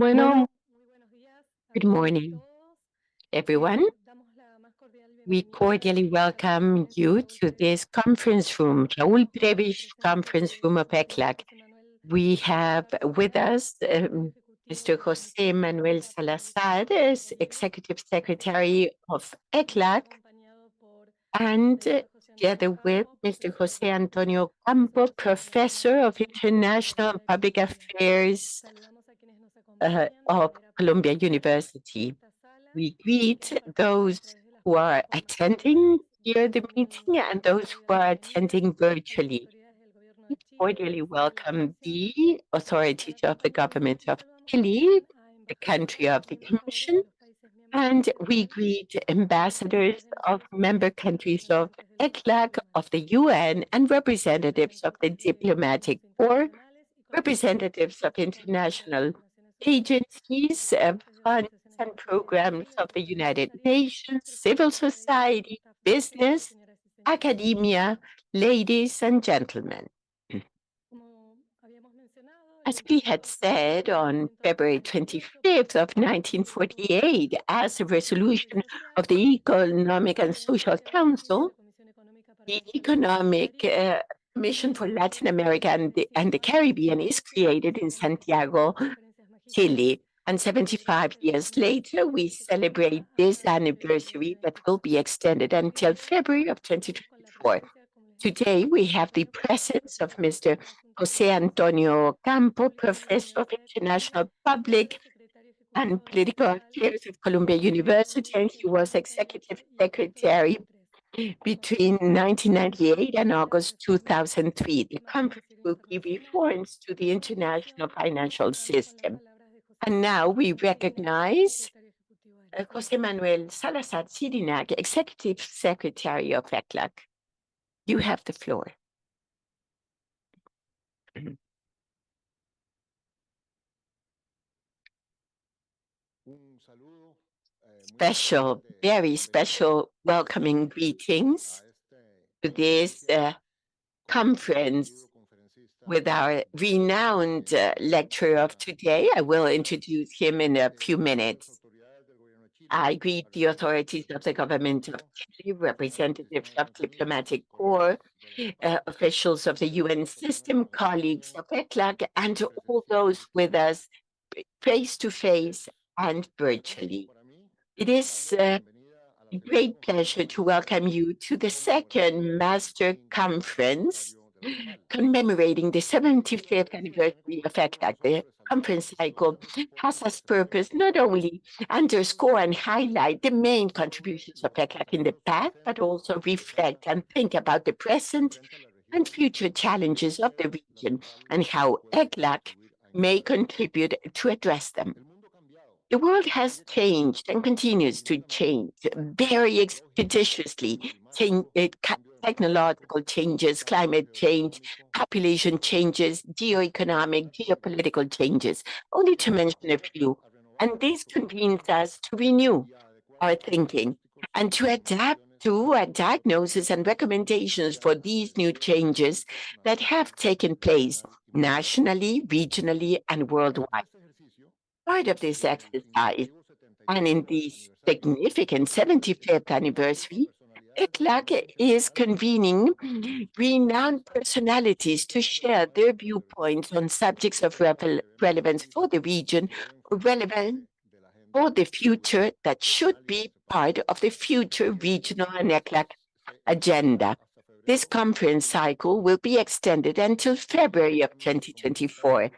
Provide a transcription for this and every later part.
Bueno, good morning, everyone. We cordially welcome you to this conference room, Raúl Prebisch Conference Room of ECLAC. We have with us Mr. José Manuel Salazar, Executive Secretary of ECLAC, and together with Mr. José Antonio Ocampo, Professor of International Public Affairs of Columbia University. We greet those who are attending here the meeting and those who are attending virtually. We cordially welcome the authorities of the government of Chile, the country of the Commission, and we greet ambassadors of member countries of ECLAC, of the UN, and representatives of the diplomatic corps, representatives of international agencies, funds and programs of the United Nations, civil society, business, academia, ladies and gentlemen. As we had said on February 25th of 1948, as a resolution of the Economic and Social Council, the Economic Mission for Latin America and the Caribbean is created in Santiago, Chile. And 75 years later, we celebrate this anniversary that will be extended until February of 2024. Today, we have the presence of Mr. José Antonio Ocampo, Professor of International Public and Political Affairs of Columbia University, and he was Executive Secretary between 1998 and August 2003. The conference will give reforms to the international financial system. And now we recognize José Manuel Salazar-Xirinachs, Executive Secretary of ECLAC. You have the floor. Special, very special welcoming greetings to this conference with our renowned lecturer of today. I will introduce him in a few minutes. I greet the authorities of the government of Chile, representatives of diplomatic corps, officials of the UN system, colleagues of ECLAC, and all those with us face-to-face and virtually. It is a great pleasure to welcome you to the second Master Conference commemorating the 75th anniversary of ECLAC. The conference cycle has as purpose not only underscore and highlight the main contributions of ECLAC in the past, but also reflect and think about the present and future challenges of the region and how ECLAC may contribute to address them. The world has changed and continues to change very expeditiously. Technological changes, climate change, population changes, geoeconomic, geopolitical changes, only to mention a few. And this convenes us to renew our thinking and to adapt to a diagnosis and recommendations for these new changes that have taken place nationally, regionally, and worldwide. Part of this exercise, and in this significant 75th anniversary, ECLAC is convening renowned personalities to share their viewpoints on subjects of relevance for the region, relevant for the future that should be part of the future regional and ECLAC agenda. This conference cycle will be extended until February of 2024.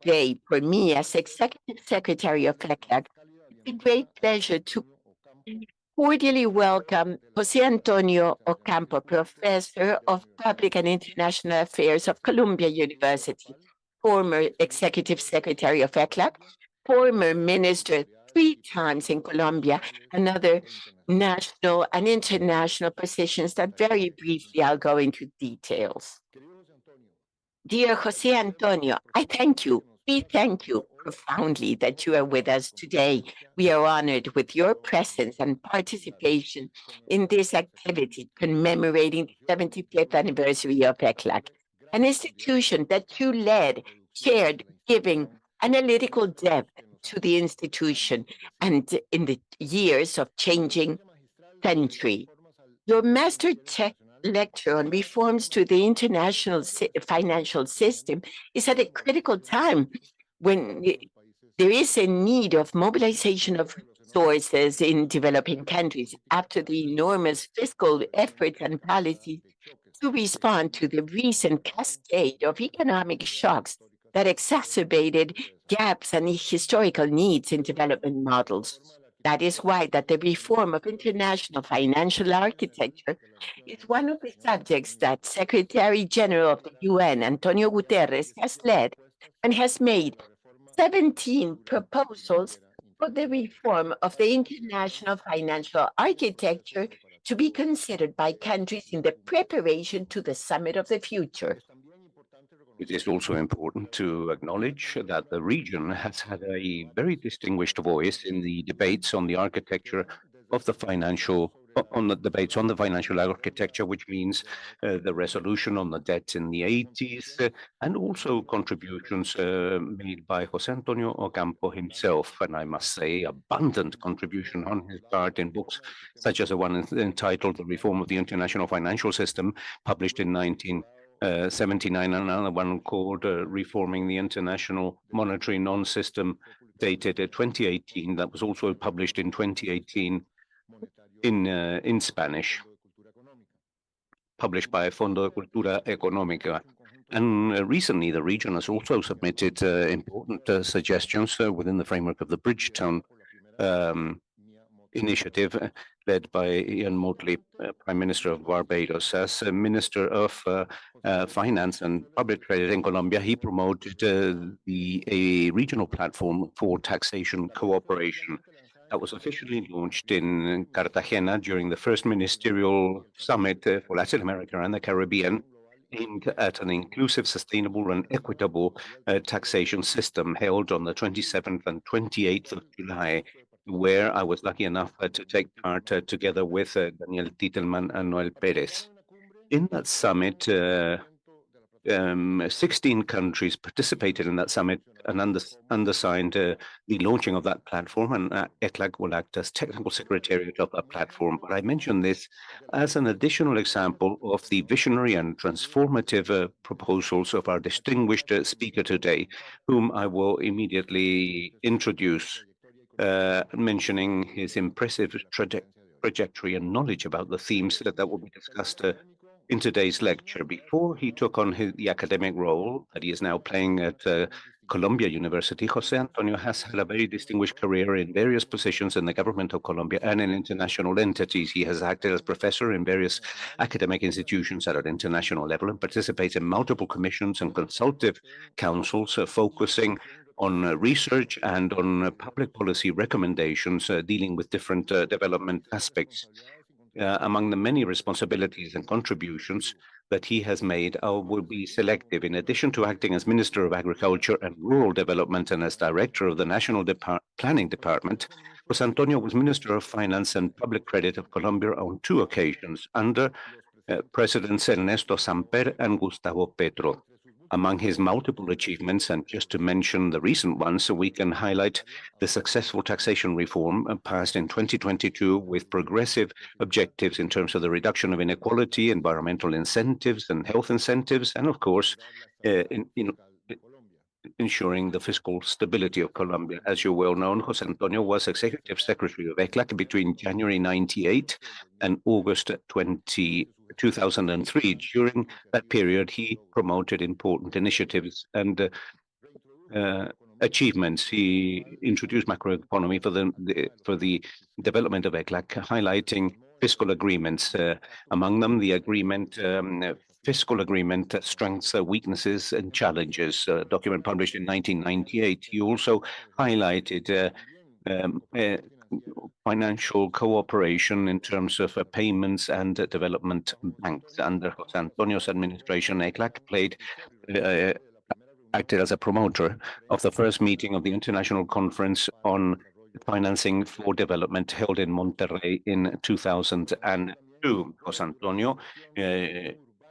Today, for me as Executive Secretary of ECLAC, it's a great pleasure to cordially welcome José Antonio Ocampo, Professor of Public and International Affairs of Columbia University, former Executive Secretary of ECLAC, former Minister 3 times in Colombia, and other national and international positions that very briefly I'll go into details. Dear José Antonio, I thank you. We thank you profoundly that you are with us today. We are honored with your presence and participation in this activity commemorating the 75th anniversary of ECLAC, an institution that you led, shared, giving analytical depth to the institution and in the years of changing century. Your master lecture on reforms to the international financial system is at a critical time when there is a need of mobilization of resources in developing countries after the enormous fiscal efforts and policies to respond to the recent cascade of economic shocks that exacerbated gaps and historical needs in development models. That is why that the reform of international financial architecture is one of the subjects that Secretary General of the UN, Antonio Guterres, has led and has made 17 proposals for the reform of the international financial architecture to be considered by countries in the preparation to the summit of the future. It is also important to acknowledge that the region has had a very distinguished voice in the debates on the architecture of the financial on the debates on the financial architecture, which means the resolution on the debt in the 80s, and also contributions made by José Antonio Ocampo himself, and I must say, abundant contribution on his part in books such as the one entitled The Reform of the International Financial System, published in 1979, and another one called Reforming the International Monetary Non-System, dated 2018, that was also published in 2018 in Spanish, published by Fondo de Cultura Económica. And recently, the region has also submitted important suggestions within the framework of the Bridgetown initiative led by Ian Motley, Prime Minister of Barbados. As Minister of Finance and Public Credit in Colombia, he promoted a regional platform for taxation cooperation that was officially launched in Cartagena during the first ministerial summit for Latin America and the Caribbean, aimed at an inclusive, sustainable, and equitable taxation system held on the 27th and 28th of July, where I was lucky enough to take part together with Daniel Titelman and Noel Perez. In that summit, 16 countries participated in that summit and undersigned the launching of that platform, and ECLAC will act as technical secretariat of that platform. But I mention this as an additional example of the visionary and transformative proposals of our distinguished speaker today, whom I will immediately introduce, mentioning his impressive trajectory and knowledge about the themes that will be discussed in today's lecture. Before he took on the academic role that he is now playing at Columbia University, José Antonio has had a very distinguished career in various positions in the government of Colombia and in international entities. He has acted as professor in various academic institutions at an international level and participates in multiple commissions and consultative councils focusing on research and on public policy recommendations dealing with different development aspects. Among the many responsibilities and contributions that he has made, I will be selective. In addition to acting as Minister of Agriculture and Rural Development and as Director of the National Planning Department, José Antonio was Minister of Finance and Public Credit of Colombia on 2 occasions under Presidents Ernesto Samper and Gustavo Petro. Among his multiple achievements, and just to mention the recent ones, we can highlight the successful taxation reform passed in 2022 with progressive objectives in terms of the reduction of inequality, environmental incentives and health incentives, and of course, ensuring the fiscal stability of Colombia. As you well know, José Antonio was Executive Secretary of ECLAC between January 1998 and August 2003. During that period, he promoted important initiatives and achievements. He introduced macroeconomy for the development of ECLAC, highlighting fiscal agreements. Among them, the fiscal agreement, strengths, weaknesses, and challenges, document published in 1998. He also highlighted financial cooperation in terms of payments and development banks. Under José Antonio's administration, ECLAC acted as a promoter of the first meeting of the International Conference on Financing for Development held in Monterrey in 2002. José Antonio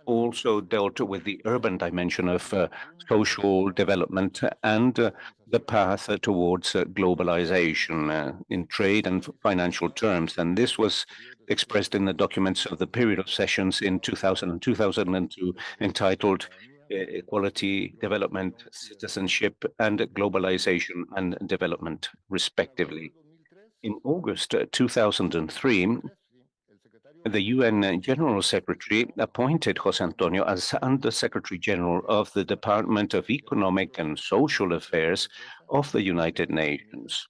also dealt with the urban dimension of social development and the path towards globalization in trade and financial terms. And this was expressed in the documents of the period of sessions in 2000 and 2002, entitled Equality, Development, Citizenship, and Globalization and Development, respectively. In August 2003, the UN General Secretary appointed José Antonio as Under-Secretary General of the Department of Economic and Social Affairs of the United Nations,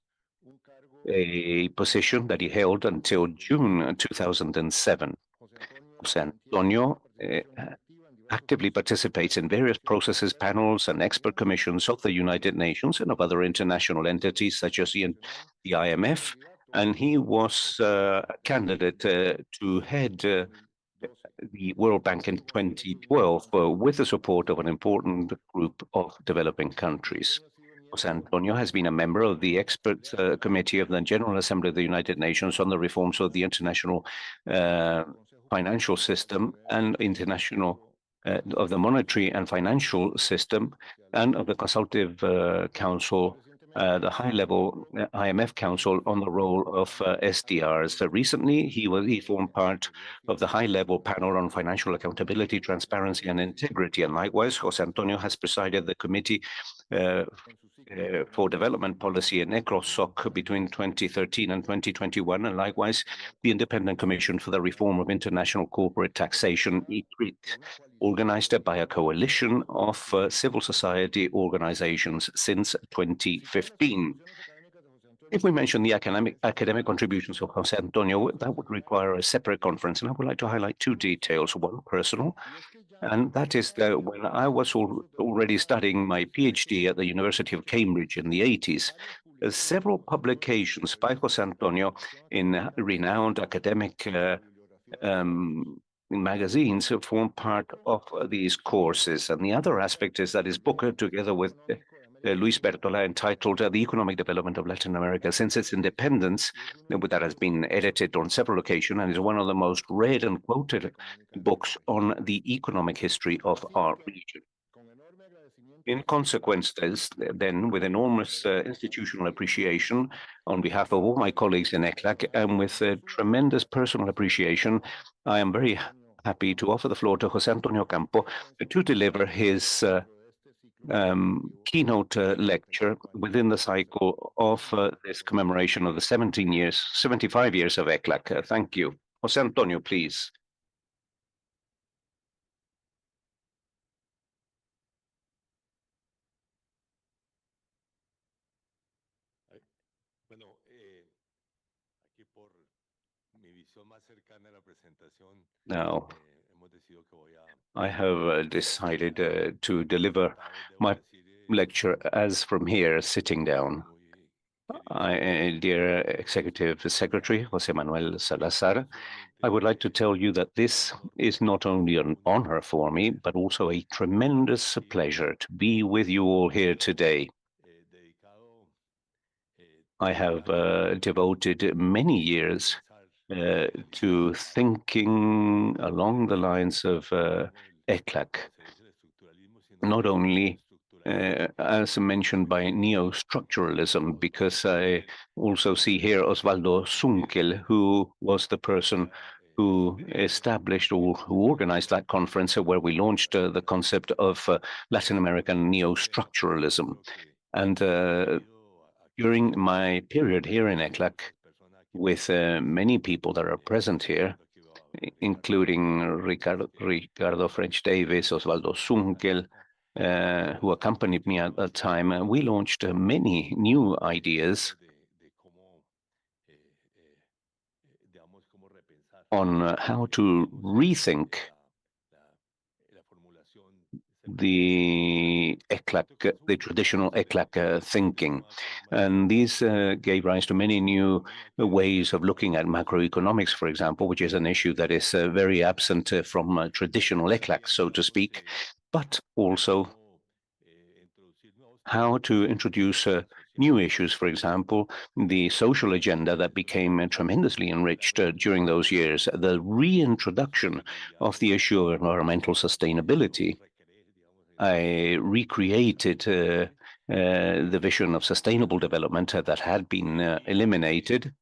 a position that he held until June 2007. José Antonio actively participates in various processes, panels, and expert commissions of the United Nations and of other international entities such as the IMF, and he was a candidate to head the World Bank in 2012 with the support of an important group of developing countries. José Antonio has been a member of the expert committee of the General Assembly of the United Nations on the reforms of the international financial system and international of the monetary and financial system, and of the Consultative Council, the high-level IMF Council on the role of SDRs. So recently, he formed part of the high-level panel on financial accountability, transparency, and integrity. And likewise, José Antonio has presided the Committee for Development Policy in ECLAC between 2013 and 2021, and likewise the Independent Commission for the Reform of International Corporate Taxation, ICRIT, organized by a coalition of civil society organizations since 2015. If we mention the academic contributions of José Antonio, that would require a separate conference, and I would like to highlight two details. One, personal, and that is that when I was already studying my PhD at the University of Cambridge in the 80s, several publications by José Antonio in renowned academic magazines form part of these courses. And the other aspect is that his book, together with Luis Bertola, entitled The Economic Development of Latin America Since Its Independence, that has been edited on several occasions and is one of the most read and quoted books on the economic history of our region. In consequence, then, with enormous institutional appreciation on behalf of all my colleagues in ECLAC and with tremendous personal appreciation, I am very happy to offer the floor to José Antonio Ocampo to deliver his keynote lecture within the cycle of this commemoration of the 75 years of ECLAC. Thank you. José Antonio, please. Now, I have decided to deliver my lecture as from here, sitting down. Dear Executive Secretary José Manuel Salazar, I would like to tell you that this is not only an honor for me, but also a tremendous pleasure to be with you all here today. I have devoted many years to thinking along the lines of ECLAC, not only as mentioned by neo-structuralism, because I also see here Osvaldo Zunkel, who was the person who established or who organized that conference where we launched the concept of Latin American neo-structuralism. And during my period here in ECLAC, with many people that are present here, including Ricardo French Davis, Osvaldo Zunkel, who accompanied me at that time, we launched many new ideas on how to rethink the ECLAC, the traditional ECLAC thinking. And these gave rise to many new ways of looking at macroeconomics, for example, which is an issue that is very absent from traditional ECLAC, so to speak, but also how to introduce new issues, for example, the social agenda that became tremendously enriched during those years, the reintroduction of the issue of environmental sustainability. I recreated the vision of sustainable development that had been eliminated.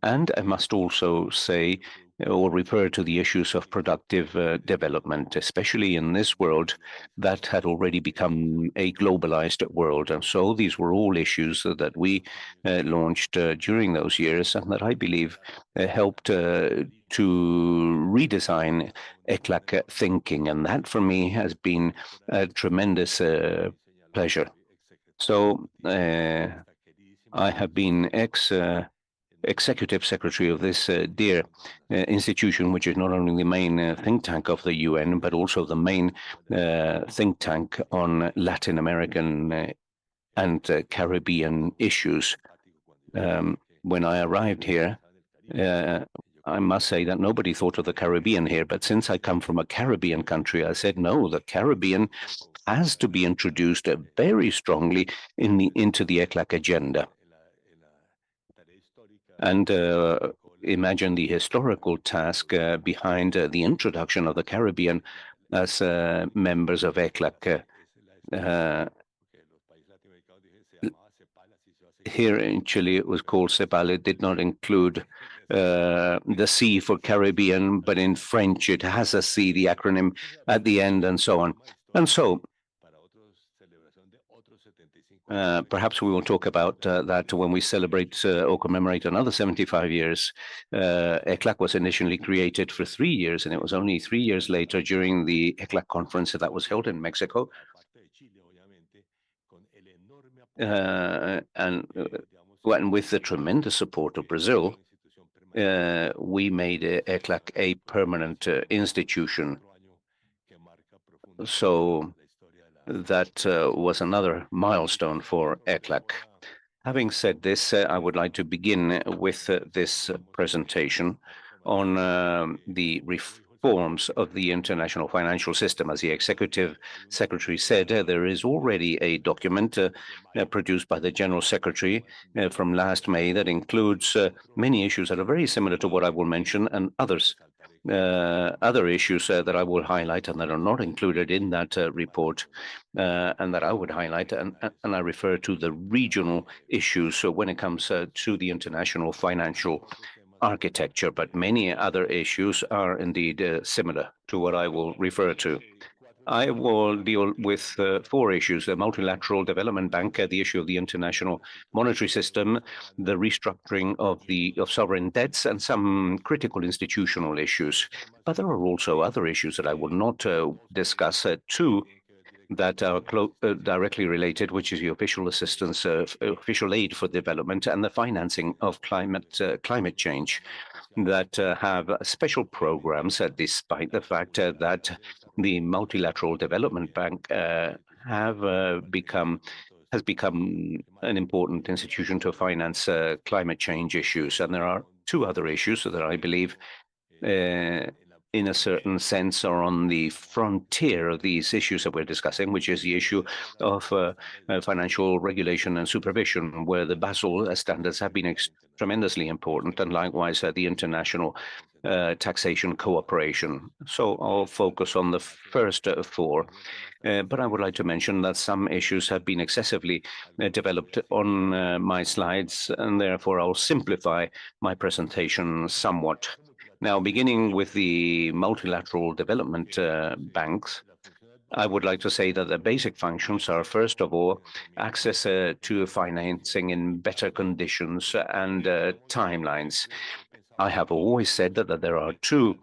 And I must also say or refer to the issues of productive development, especially in this world that had already become a globalized world. And so these were all issues that we launched during those years and that I believe helped to redesign ECLAC thinking. And that for me has been a tremendous pleasure. So I have been Executive Secretary of this dear institution, which is not only the main think tank of the UN, but also the main think tank on Latin American and Caribbean issues. When I arrived here, I must say that nobody thought of the Caribbean here, but since I come from a Caribbean country, I said, no, the Caribbean has to be introduced very strongly into the ECLAC agenda. And imagine the historical task behind the introduction of the Caribbean as members of ECLAC. Here in Chile, it was called CEPAL. It did not include the C for Caribbean, but in French, it has a C, the acronym at the end, and so on. And so perhaps we will talk about that when we celebrate or commemorate another 75 years. ECLAC was initially created for 3 years, and it was only 3 years later during the ECLAC conference that was held in Mexico. And with the tremendous support of Brazil, we made ECLAC a permanent institution. So that was another milestone for ECLAC. Having said this, I would like to begin with this presentation on the reforms of the international financial system. As the Executive Secretary said, there is already a document produced by the General Secretary from last May that includes many issues that are very similar to what I will mention and other issues that I will highlight and that are not included in that report and that I would highlight, and I refer to the regional issues when it comes to the international financial architecture, but many other issues are indeed similar to what I will refer to. I will deal with 4 issues: the multilateral development bank, the issue of the international monetary system, the restructuring of sovereign debts, and some critical institutional issues. But there are also other issues that I will not discuss. 2 that are directly related, which is the official assistance, official aid for development, and the financing of climate change, that have special programs, despite the fact that the multilateral development bank has become an important institution to finance climate change issues. And there are 2 other issues that I believe in a certain sense are on the frontier of these issues that we're discussing, which is the issue of financial regulation and supervision, where the Basel standards have been tremendously important, and likewise the international taxation cooperation. So I'll focus on the first 4, but I would like to mention that some issues have been excessively developed on my slides, and therefore I'll simplify my presentation somewhat. Now, beginning with the multilateral development banks, I would like to say that the basic functions are, first of all, access to financing in better conditions and timelines. I have always said that there are 2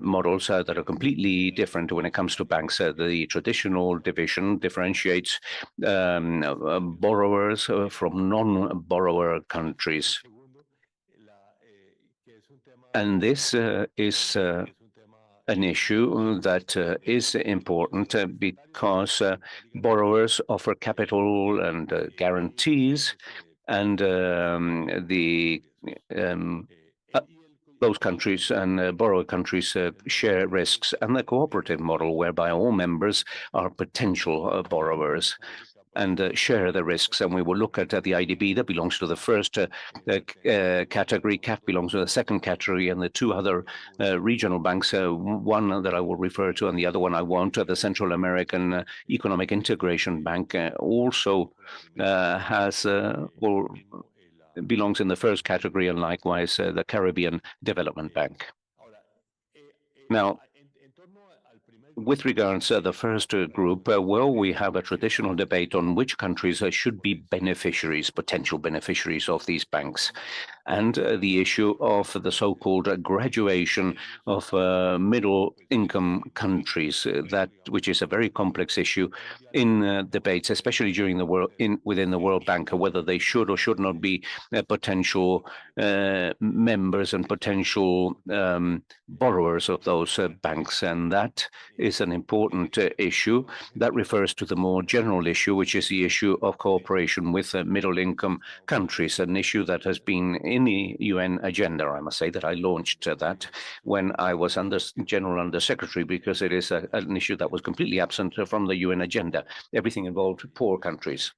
models that are completely different when it comes to banks. The traditional division differentiates borrowers from non-borrower countries. And this is an issue that is important because borrowers offer capital and guarantees, and those countries and borrower countries share risks, and the cooperative model whereby all members are potential borrowers. and share the risks. And we will look at the IDB that belongs to the first category, CAF belongs to the second category, and the two other regional banks, one that I will refer to and the other one I won't, the Central American Economic Integration Bank, also has or belongs in the first category, and likewise the Caribbean Development Bank. Now, with regards to the first group, well, we have a traditional debate on which countries should be beneficiaries, potential beneficiaries of these banks, and the issue of the so-called graduation of middle-income countries, which is a very complex issue in debates, especially during within the World Bank, whether they should or should not be potential members and potential borrowers of those banks, and that is an important issue that refers to the more general issue, which is the issue of cooperation with middle-income countries, an issue that has been in the UN agenda. I must say that I launched that when I was General Undersecretary, because it is an issue that was completely absent from the UN agenda. Everything involved poor countries.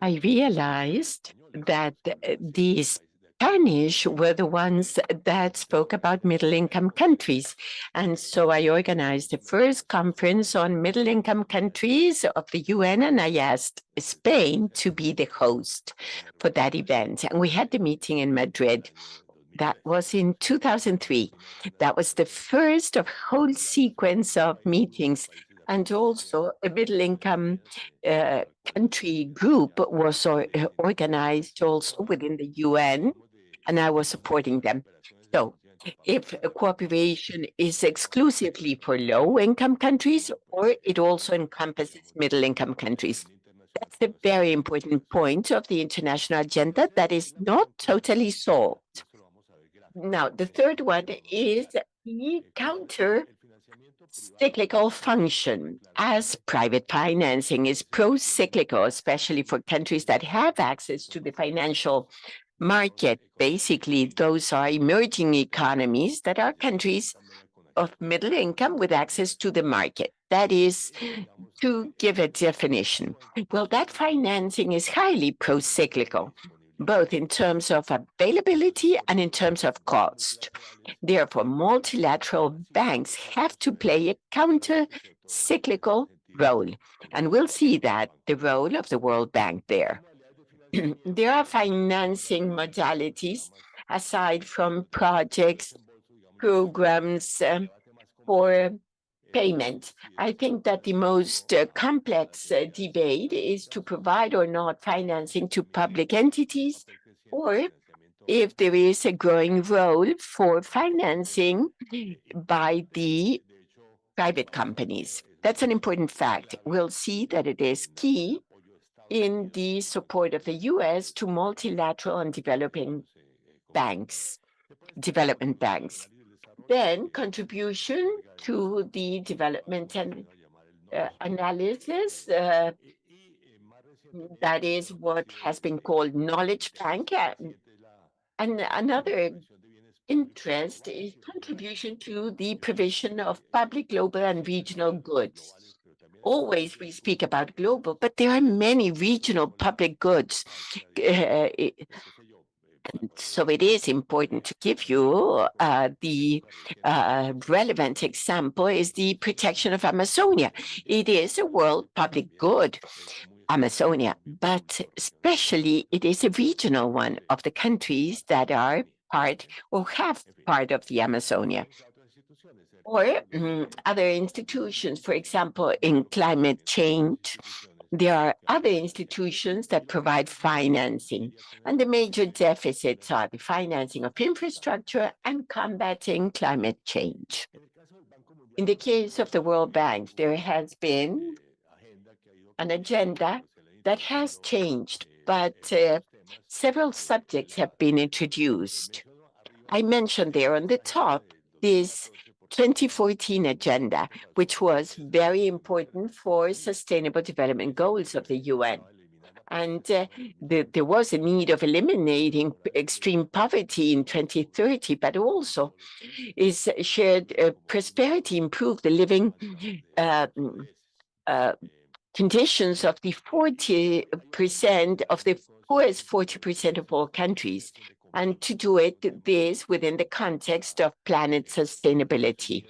I realized that these Spanish were the ones that spoke about middle-income countries. And so I organized the first conference on middle-income countries of the UN, and I asked Spain to be the host for that event. And we had the meeting in Madrid. That was in 2003. That was the first of a whole sequence of meetings. And also a middle-income country group was organized also within the UN, and I was supporting them. So if cooperation is exclusively for low-income countries, or it also encompasses middle-income countries. That's a very important point of the international agenda that is not totally solved. Now, the third one is the counter-cyclical function, as private financing is pro-cyclical, especially for countries that have access to the financial market. Basically, those are emerging economies that are countries of middle income with access to the market. That is, to give a definition. Well, that financing is highly pro-cyclical, both in terms of availability and in terms of cost. Therefore, multilateral banks have to play a counter-cyclical role, and we'll see that the role of the World Bank there. There are financing modalities aside from projects, programs for payment. I think that the most complex debate is to provide or not financing to public entities, or if there is a growing role for financing by the private companies. That's an important fact. We'll see that it is key in the support of the US to multilateral and development banks. Then contribution to the development and analysis, that is what has been called knowledge bank. And another interest is contribution to the provision of public, global, and regional goods. Always we speak about global, but there are many regional public goods. So it is important to give you the relevant example is the protection of Amazonia. It is a world public good, Amazonia, but especially it is a regional one of the countries that are part or have part of the Amazonia. Or other institutions, for example, in climate change, there are other institutions that provide financing, and the major deficits are the financing of infrastructure and combating climate change. In the case of the World Bank, there has been an agenda that has changed, but several subjects have been introduced. I mentioned there on the top this 2014 agenda, which was very important for sustainable development goals of the UN. And there was a need of eliminating extreme poverty in 2030, but also is shared prosperity, improve the living conditions of the 40% of the poorest 40% of all countries, and to do this within the context of planet sustainability.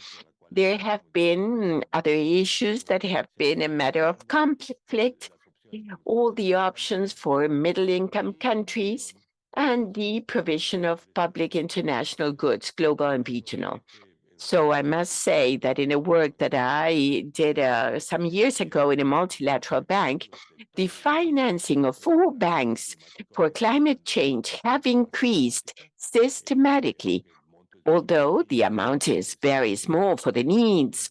There have been other issues that have been a matter of conflict, all the options for middle-income countries, and the provision of public international goods, global and regional. So I must say that in a work that I did some years ago in a multilateral bank, the financing of 4 banks for climate change have increased systematically, although the amount is very small for the needs.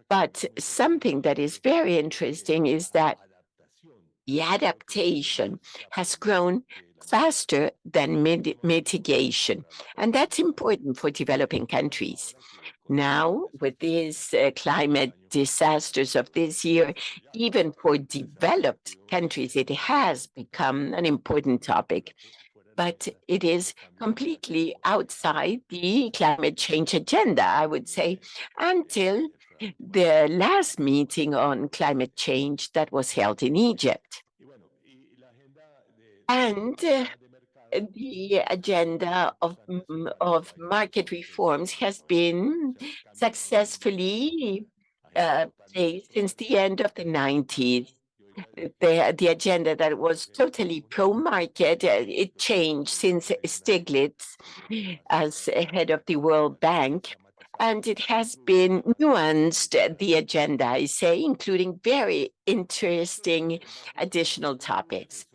But something that is very interesting is that the adaptation has grown faster than mitigation. And that's important for developing countries. Now, with these climate disasters of this year, even for developed countries, it has become an important topic. But it is completely outside the climate change agenda, I would say, until the last meeting on climate change that was held in Egypt. And the agenda of market reforms has been successfully placed since the end of the 90s. The agenda that was totally pro-market, it changed since Stiglitz as head of the World Bank, and it has been nuanced, the agenda, I say, including very interesting additional topics.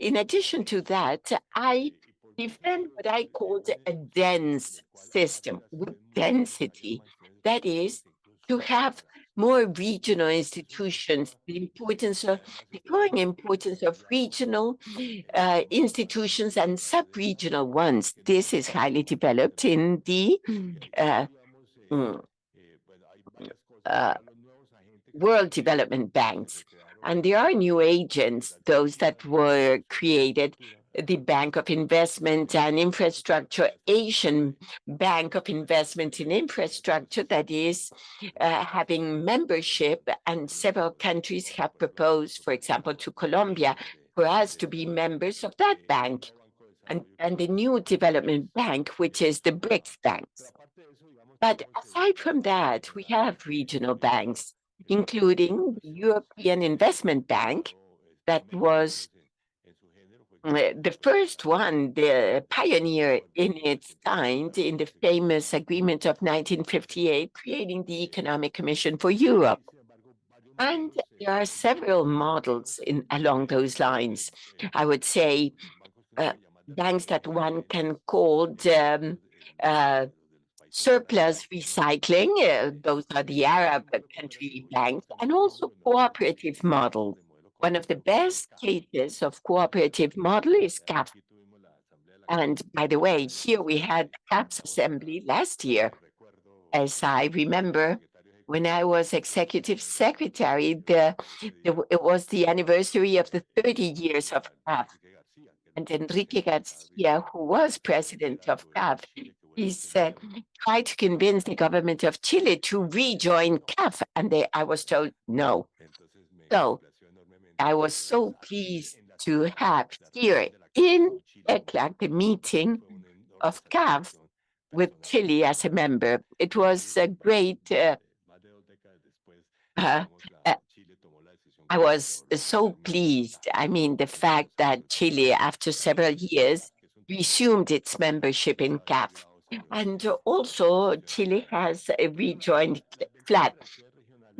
In addition to that, I defend what I called a dense system with density. That is, to have more regional institutions, the growing importance of regional institutions and sub-regional ones. This is highly developed in the world development banks. And there are new agents, those that were created, the Bank of Investment and Infrastructure, Asian Bank of Investment in Infrastructure, that is having membership, and several countries have proposed, for example, to Colombia, for us to be members of that bank, and the new development bank, which is the BRICS banks. But aside from that, we have regional banks, including the European Investment Bank, that was the first one, the pioneer in its kind, in the famous agreement of 1958, creating the Economic Commission for Europe. And there are several models along those lines. I would say banks that one can call surplus recycling, those are the Arab country banks, and also cooperative models. One of the best cases of cooperative model is CAF. And by the way, here we had CAF's assembly last year. As I remember, when I was executive secretary, it was the anniversary of the 30 years of CAF. And Enrique Garcia, who was president of CAF, he said, tried to convince the government of Chile to rejoin CAF, and I was told no. So I was so pleased to have here in ECLAC the meeting of CAF with Chile as a member. It was a great I was so pleased. I mean, the fact that Chile, after several years, resumed its membership in CAF. And also, Chile has rejoined FLAT.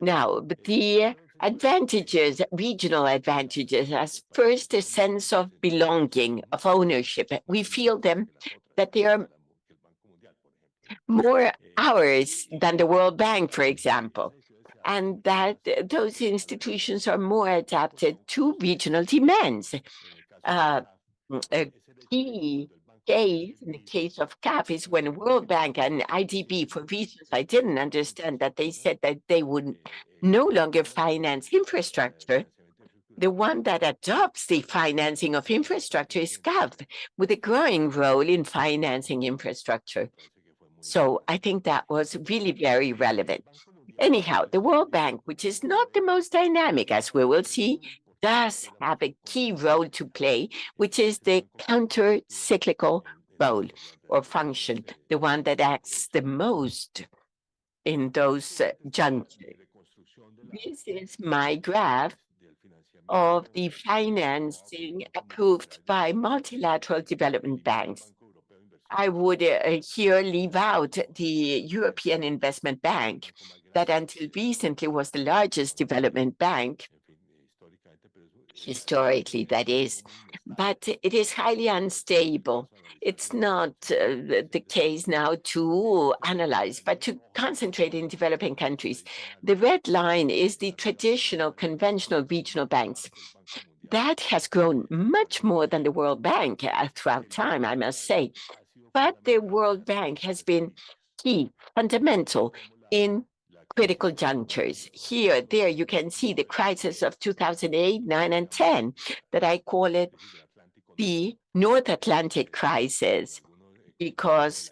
Now, but the advantages, regional advantages, as first a sense of belonging, of ownership. We feel them that they are more ours than the World Bank, for example, and that those institutions are more adapted to regional demands. A key case in the case of CAF is when World Bank and IDB, for reasons I didn't understand, that they said that they would no longer finance infrastructure. The one that adopts the financing of infrastructure is CAF, with a growing role in financing infrastructure. So I think that was really very relevant. Anyhow, the World Bank, which is not the most dynamic, as we will see, does have a key role to play, which is the counter-cyclical role or function, the one that acts the most in those junctures. This is my graph of the financing approved by multilateral development banks. I would here leave out the European Investment Bank, that until recently was the largest development bank, historically that is, but it is highly unstable. It's not the case now to analyze, but to concentrate in developing countries. The red line is the traditional, conventional regional banks. That has grown much more than the World Bank throughout time, I must say. But the World Bank has been key, fundamental in critical junctures. Here, there, you can see the crisis of 2008, 9, and 10, that I call it the North Atlantic crisis, because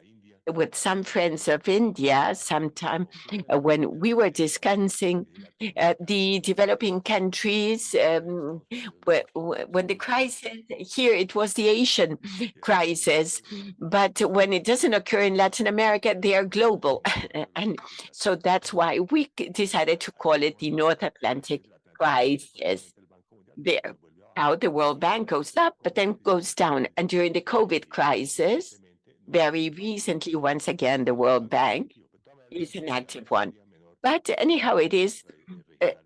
with some friends of India, sometime when we were discussing the developing countries, when the crisis here, it was the Asian crisis, but when it doesn't occur in Latin America, they are global. And so that's why we decided to call it the North Atlantic crisis. There, how the World Bank goes up, but then goes down. And during the COVID crisis, very recently, once again, the World Bank is an active one. But anyhow, it is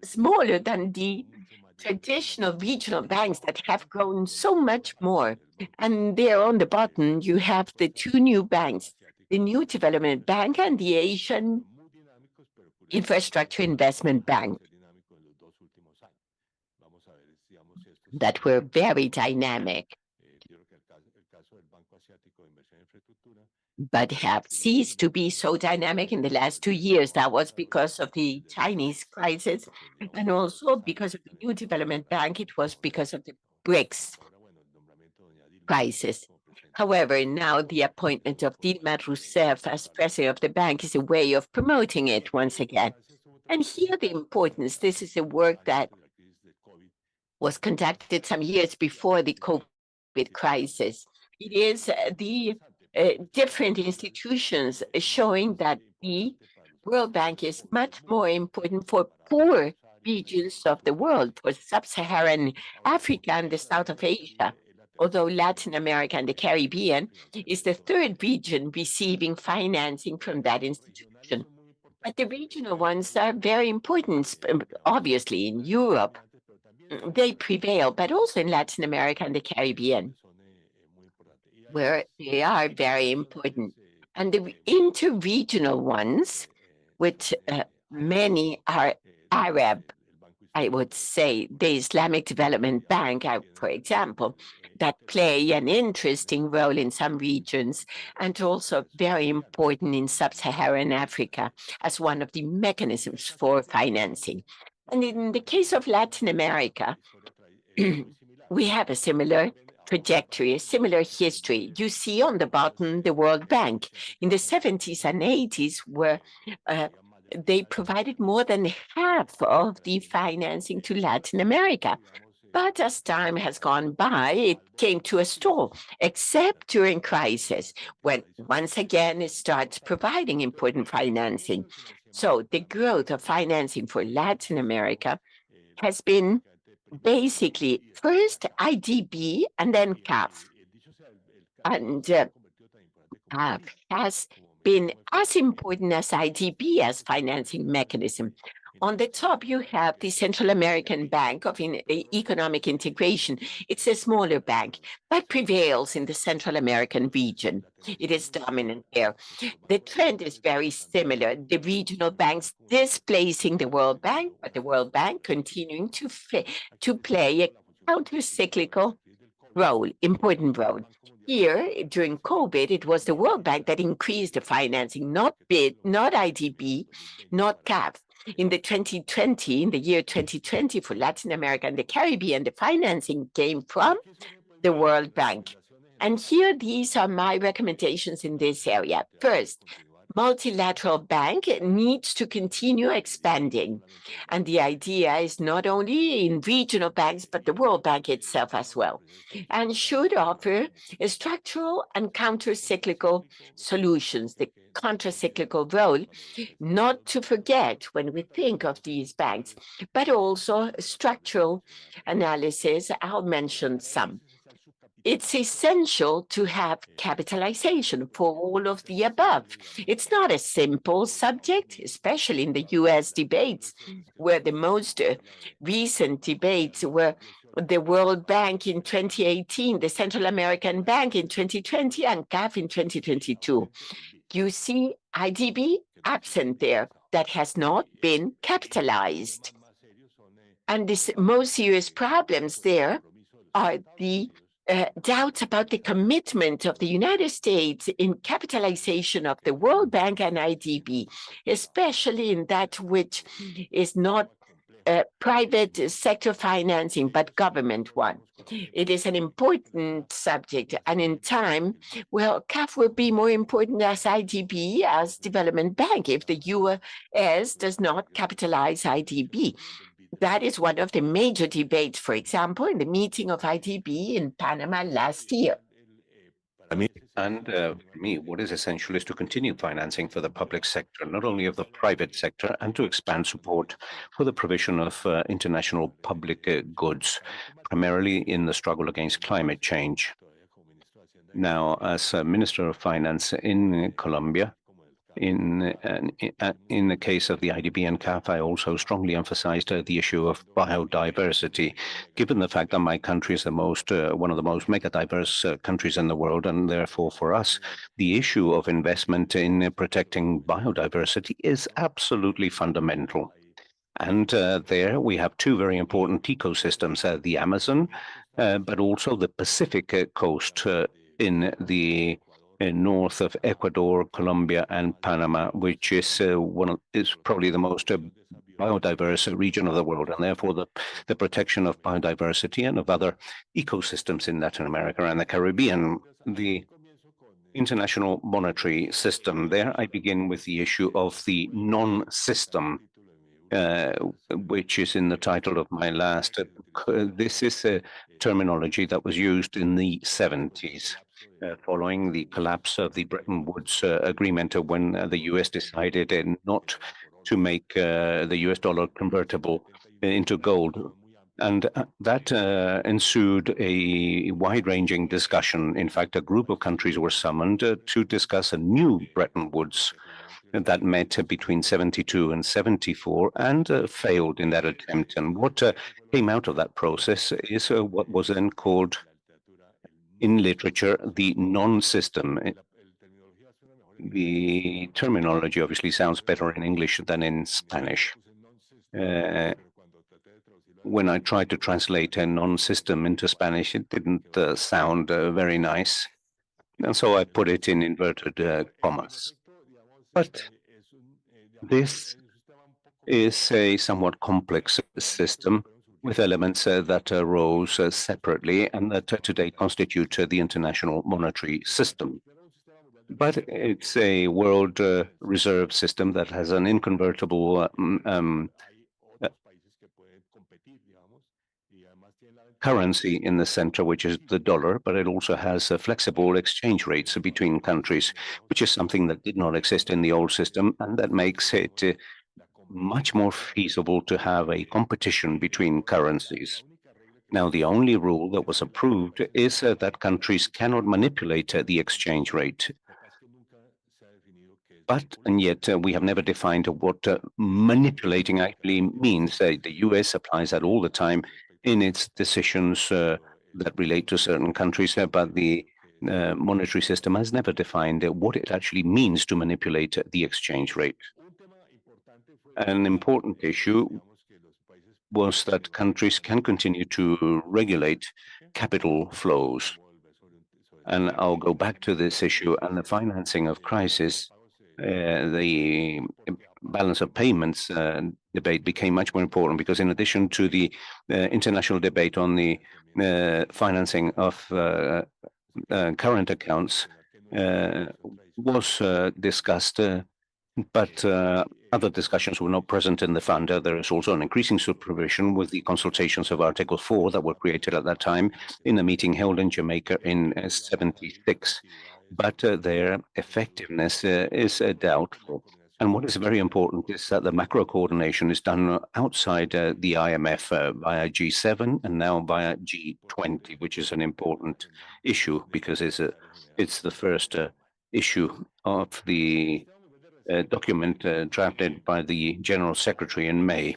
smaller than the traditional regional banks that have grown so much more. And there on the bottom, you have the two new banks, the New Development Bank and the Asian Infrastructure Investment Bank, that were very dynamic, but have ceased to be so dynamic in the last 2 years. That was because of the Chinese crisis, and also because of the New Development Bank. It was because of the BRICS crisis. However, now the appointment of Dilma Rousseff as president of the bank is a way of promoting it once again. And here the importance, this is a work that was conducted some years before the COVID crisis. It is the different institutions showing that the World Bank is much more important for poor regions of the world, for sub-Saharan Africa and the South of Asia, although Latin America and the Caribbean is the third region receiving financing from that institution. But the regional ones are very important, obviously in Europe, they prevail, but also in Latin America and the Caribbean, where they are very important. And the interregional ones, which many are Arab, I would say, the Islamic Development Bank, for example, that play an interesting role in some regions, and also very important in sub-Saharan Africa as one of the mechanisms for financing. And in the case of Latin America, we have a similar trajectory, a similar history. You see on the bottom the World Bank in the 70s and 80s, where they provided more than half of the financing to Latin America. But as time has gone by, it came to a stall, except during crisis, when once again it starts providing important financing. So the growth of financing for Latin America has been basically first IDB and then CAF. And CAF has been as important as IDB as financing mechanism. On the top, you have the Central American Bank of Economic Integration. It's a smaller bank, but prevails in the Central American region. It is dominant there. The trend is very similar. The regional banks displacing the World Bank, but the World Bank continuing to play a counter-cyclical role, important role. Here, during COVID, it was the World Bank that increased the financing, not BID, not IDB, not CAF. In the year 2020, for Latin America and the Caribbean, the financing came from the World Bank. And here, these are my recommendations in this area. First, multilateral bank needs to continue expanding. And the idea is not only in regional banks, but the World Bank itself as well, and should offer structural and counter-cyclical solutions, the counter-cyclical role, not to forget when we think of these banks, but also structural analysis. I'll mention some. It's essential to have capitalization for all of the above. It's not a simple subject, especially in the US debates, where the most recent debates were the World Bank in 2018, the Central American Bank in 2020, and CAF in 2022. You see IDB absent there, that has not been capitalized. And the most serious problems there are the doubts about the commitment of the United States in capitalization of the World Bank and IDB, especially in that which is not private sector financing, but government one. It is an important subject, and in time, well, CAF will be more important as IDB, as development bank, if the US does not capitalize IDB. That is one of the major debates, for example, in the meeting of IDB in Panama last year. And for me, what is essential is to continue financing for the public sector, not only of the private sector, and to expand support for the provision of international public goods, primarily in the struggle against climate change. Now, as Minister of Finance in Colombia, in the case of the IDB and CAF, I also strongly emphasized the issue of biodiversity, given the fact that my country is one of the most mega-diverse countries in the world, and therefore for us, the issue of investment in protecting biodiversity is absolutely fundamental. And there we have two very important ecosystems, the Amazon, but also the Pacific coast in the north of Ecuador, Colombia, and Panama, which is probably the most biodiverse region of the world, and therefore the protection of biodiversity and of other ecosystems in Latin America and the Caribbean. The international monetary system. There I begin with the issue of the non-system, which is in the title of my last book. This is a terminology that was used in the 70s. Following the collapse of the Bretton Woods agreement, when the US decided not to make the US dollar convertible into gold. And that ensued a wide-ranging discussion. In fact, a group of countries were summoned to discuss a new Bretton Woods that met between 72 and 74 and failed in that attempt. And what came out of that process is what was then called in literature the non-system. The terminology obviously sounds better in English than in Spanish. When I tried to translate a non-system into Spanish, it didn't sound very nice. And so I put it in inverted commas. But this is a somewhat complex system with elements that arose separately and that today constitute the international monetary system. But it's a world reserve system that has an inconvertible currency in the center, which is the dollar, but it also has flexible exchange rates between countries, which is something that did not exist in the old system, and that makes it much more feasible to have a competition between currencies. Now, the only rule that was approved is that countries cannot manipulate the exchange rate. And yet we have never defined what manipulating actually means. The US applies that all the time in its decisions that relate to certain countries, but the monetary system has never defined what it actually means to manipulate the exchange rate. An important issue was that countries can continue to regulate capital flows. And I'll go back to this issue and the financing of crisis. The balance of payments debate became much more important because in addition to the international debate on the financing of current accounts, was discussed, but other discussions were not present in the fund. There is also an increasing supervision with the consultations of Article 4 that were created at that time in a meeting held in Jamaica in '76. But their effectiveness is doubtful. And what is very important is that the macro coordination is done outside the IMF via G7 and now via G20, which is an important issue because it's the first issue of the document drafted by the General Secretary in May.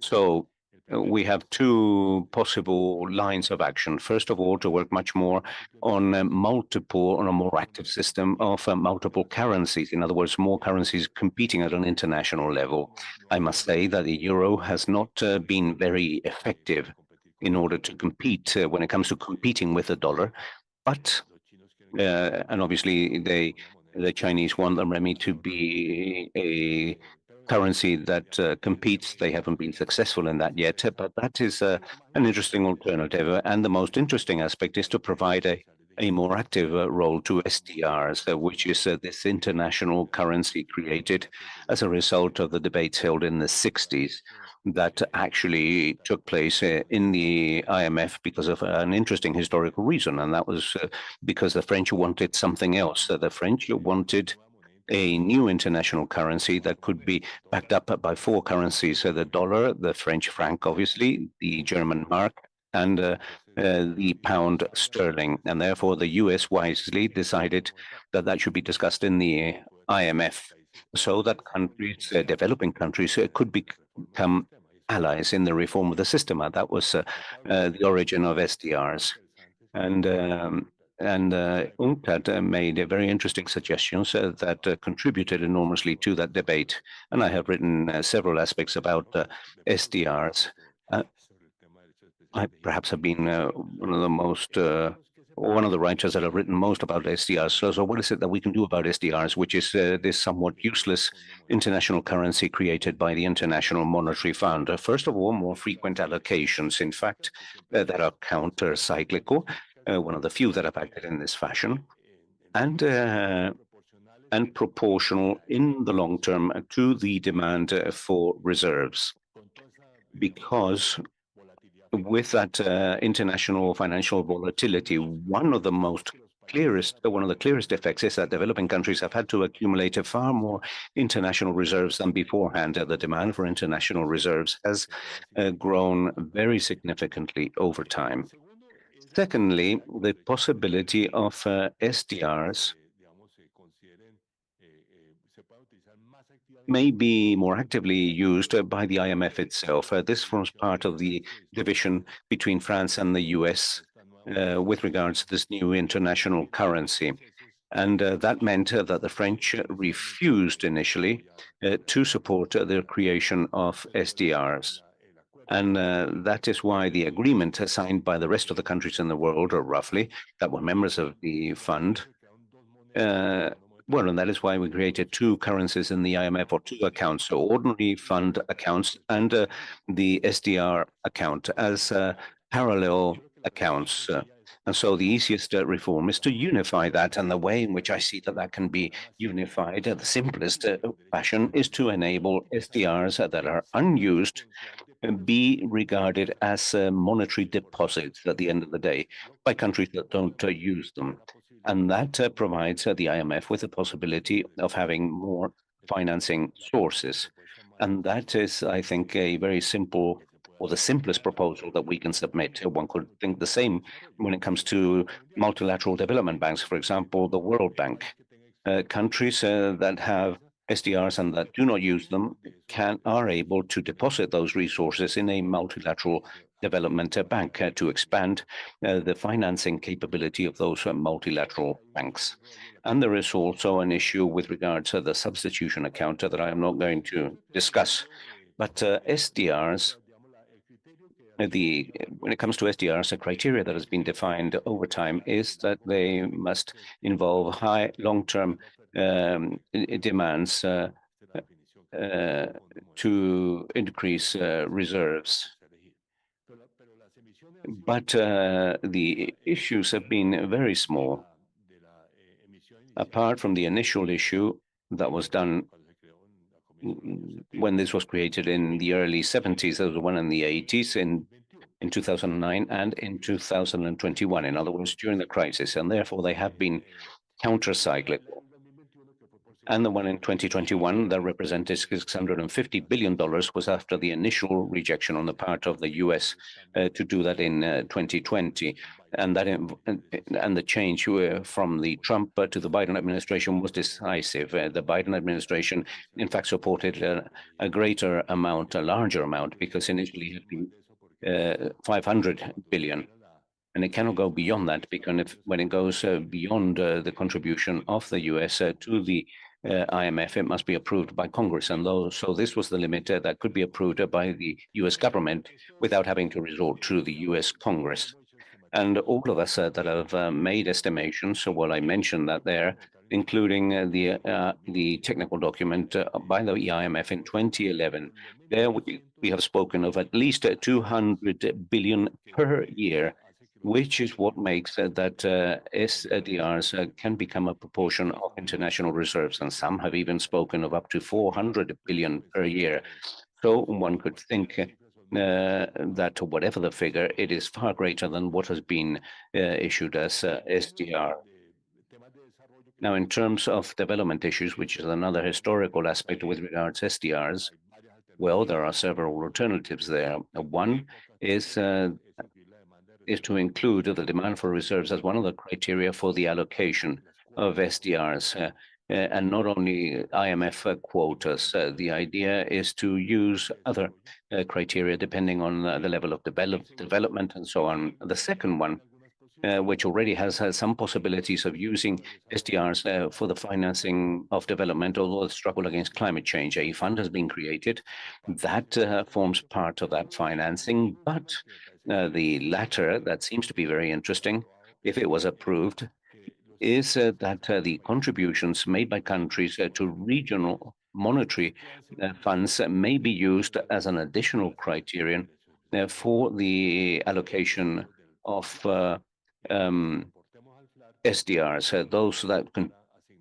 So we have two possible lines of action. First of all, to work much more on a more active system of multiple currencies. In other words, more currencies competing at an international level. I must say that the euro has not been very effective in order to compete when it comes to competing with the dollar. But and obviously the Chinese want the renminbi to be a currency that competes. They haven't been successful in that yet, but that is an interesting alternative. And the most interesting aspect is to provide a more active role to SDRs, which is this international currency created as a result of the debates held in the 60s that actually took place in the IMF because of an interesting historical reason, and that was because the French wanted something else. The French wanted a new international currency that could be backed up by four currencies: the dollar, the French franc, obviously, the German mark, and the pound sterling. And therefore, the US wisely decided that that should be discussed in the IMF so that countries, developing countries, could become allies in the reform of the system. That was the origin of SDRs. And UNCTAD made very interesting suggestions that contributed enormously to that debate. And I have written several aspects about SDRs. I perhaps have been one of the writers that have written most about SDRs. So what is it that we can do about SDRs, which is this somewhat useless international currency created by the International Monetary Fund? First of all, more frequent allocations, in fact, that are counter-cyclical, one of the few that have acted in this fashion, and proportional in the long term to the demand for reserves. Because with that international financial volatility, one of the clearest effects is that developing countries have had to accumulate far more international reserves than beforehand. The demand for international reserves has grown very significantly over time. Secondly, the possibility of SDRs may be more actively used by the IMF itself. This forms part of the division between France and the US with regards to this new international currency. And that meant that the French refused initially to support the creation of SDRs. And that is why the agreement signed by the rest of the countries in the world, or roughly, that were members of the fund, and that is why we created two currencies in the IMF, or two accounts, so ordinary fund accounts and the SDR account as parallel accounts. And so the easiest reform is to unify that. And the way in which I see that can be unified, the simplest fashion, is to enable SDRs that are unused be regarded as monetary deposits at the end of the day by countries that don't use them. And that provides the IMF with the possibility of having more financing sources. And that is, I think, a very simple, or the simplest proposal that we can submit. One could think the same when it comes to multilateral development banks, for example, the World Bank. Countries that have SDRs and that do not use them are able to deposit those resources in a multilateral development bank to expand the financing capability of those multilateral banks. And there is also an issue with regard to the substitution account that I am not going to discuss. But SDRs, when it comes to SDRs, a criteria that has been defined over time is that they must involve high long-term demands to increase reserves. But the issues have been very small. Apart from the initial issue that was done when this was created in the early 70s, there was one in the 80s, in 2009 and in 2021, in other words, during the crisis, and therefore they have been counter-cyclical. And the one in 2021 that represented $650 billion was after the initial rejection on the part of the US to do that in 2020. And the change from the Trump to the Biden administration was decisive. The Biden administration, in fact, supported a greater amount, a larger amount, because initially it had been 500 billion. And it cannot go beyond that, because when it goes beyond the contribution of the US to the IMF, it must be approved by Congress. And so this was the limit that could be approved by the US government without having to resort to the US Congress. And all of us that have made estimations, so I mentioned that there, including the technical document by the IMF in 2011, there we have spoken of at least 200 billion per year, which is what makes that SDRs can become a proportion of international reserves. And some have even spoken of up to 400 billion per year. So one could think that whatever the figure, it is far greater than what has been issued as SDR. Now, in terms of development issues, which is another historical aspect with regards to SDRs, well, there are several alternatives there. One is to include the demand for reserves as one of the criteria for the allocation of SDRs. And not only IMF quotas. The idea is to use other criteria depending on the level of development and so on. The second one, which already has some possibilities of using SDRs for the financing of development, although the struggle against climate change. A fund has been created that forms part of that financing, but the latter, that seems to be very interesting, if it was approved, is that the contributions made by countries to regional monetary funds may be used as an additional criterion for the allocation of SDRs. Those that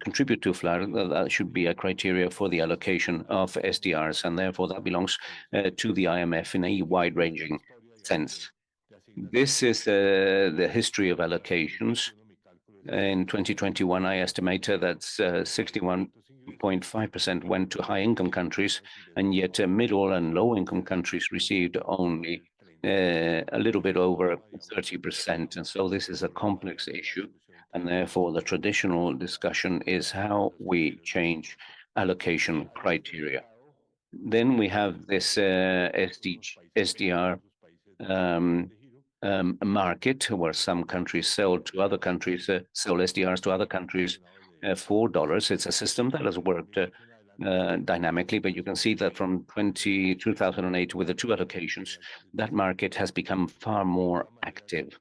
contribute to FLAR, that should be a criteria for the allocation of SDRs, and therefore that belongs to the IMF in a wide-ranging sense. This is the history of allocations. In 2021, I estimate that 61.5% went to high-income countries, and yet middle and low-income countries received only a little bit over 30%. And so this is a complex issue, and therefore the traditional discussion is how we change allocation criteria. Then we have this SDR market where some countries sell to other countries, sell SDRs to other countries for dollars. It's a system that has worked dynamically, but you can see that from 2008 with the two allocations, that market has become far more active.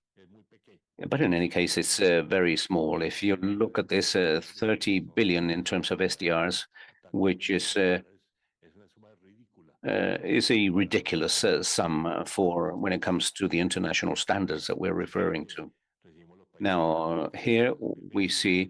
But in any case, it's very small. If you look at this 30 billion in terms of SDRs, which is a ridiculous sum for when it comes to the international standards that we're referring to. Now, here we see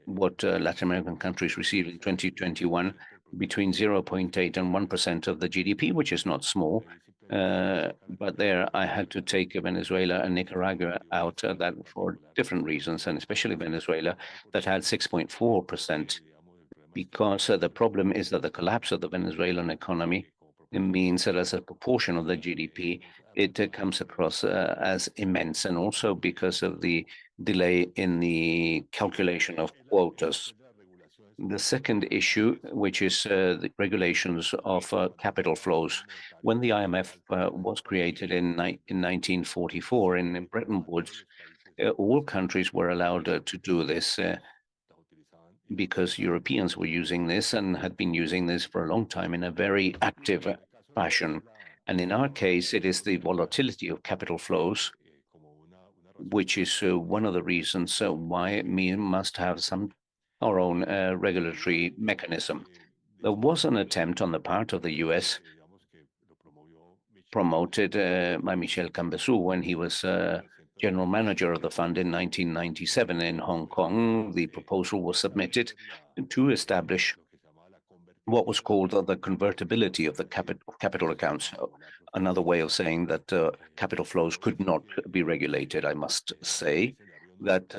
what Latin American countries received in 2021, between 0.8 and 1% of the GDP, which is not small. But there I had to take Venezuela and Nicaragua out that for different reasons, and especially Venezuela, that had 6.4%. Because the problem is that the collapse of the Venezuelan economy, it means that as a proportion of the GDP, it comes across as immense, and also because of the delay in the calculation of quotas. The second issue, which is the regulations of capital flows. When the IMF was created in 1944 in Bretton Woods, all countries were allowed to do this because Europeans were using this and had been using this for a long time in a very active fashion. And in our case, it is the volatility of capital flows, which is one of the reasons why we must have our own regulatory mechanism. There was an attempt on the part of the US promoted by Michel Cambezu when he was general manager of the fund in 1997 in Hong Kong, the proposal was submitted to establish what was called the convertibility of the capital accounts. Another way of saying that capital flows could not be regulated. I must say that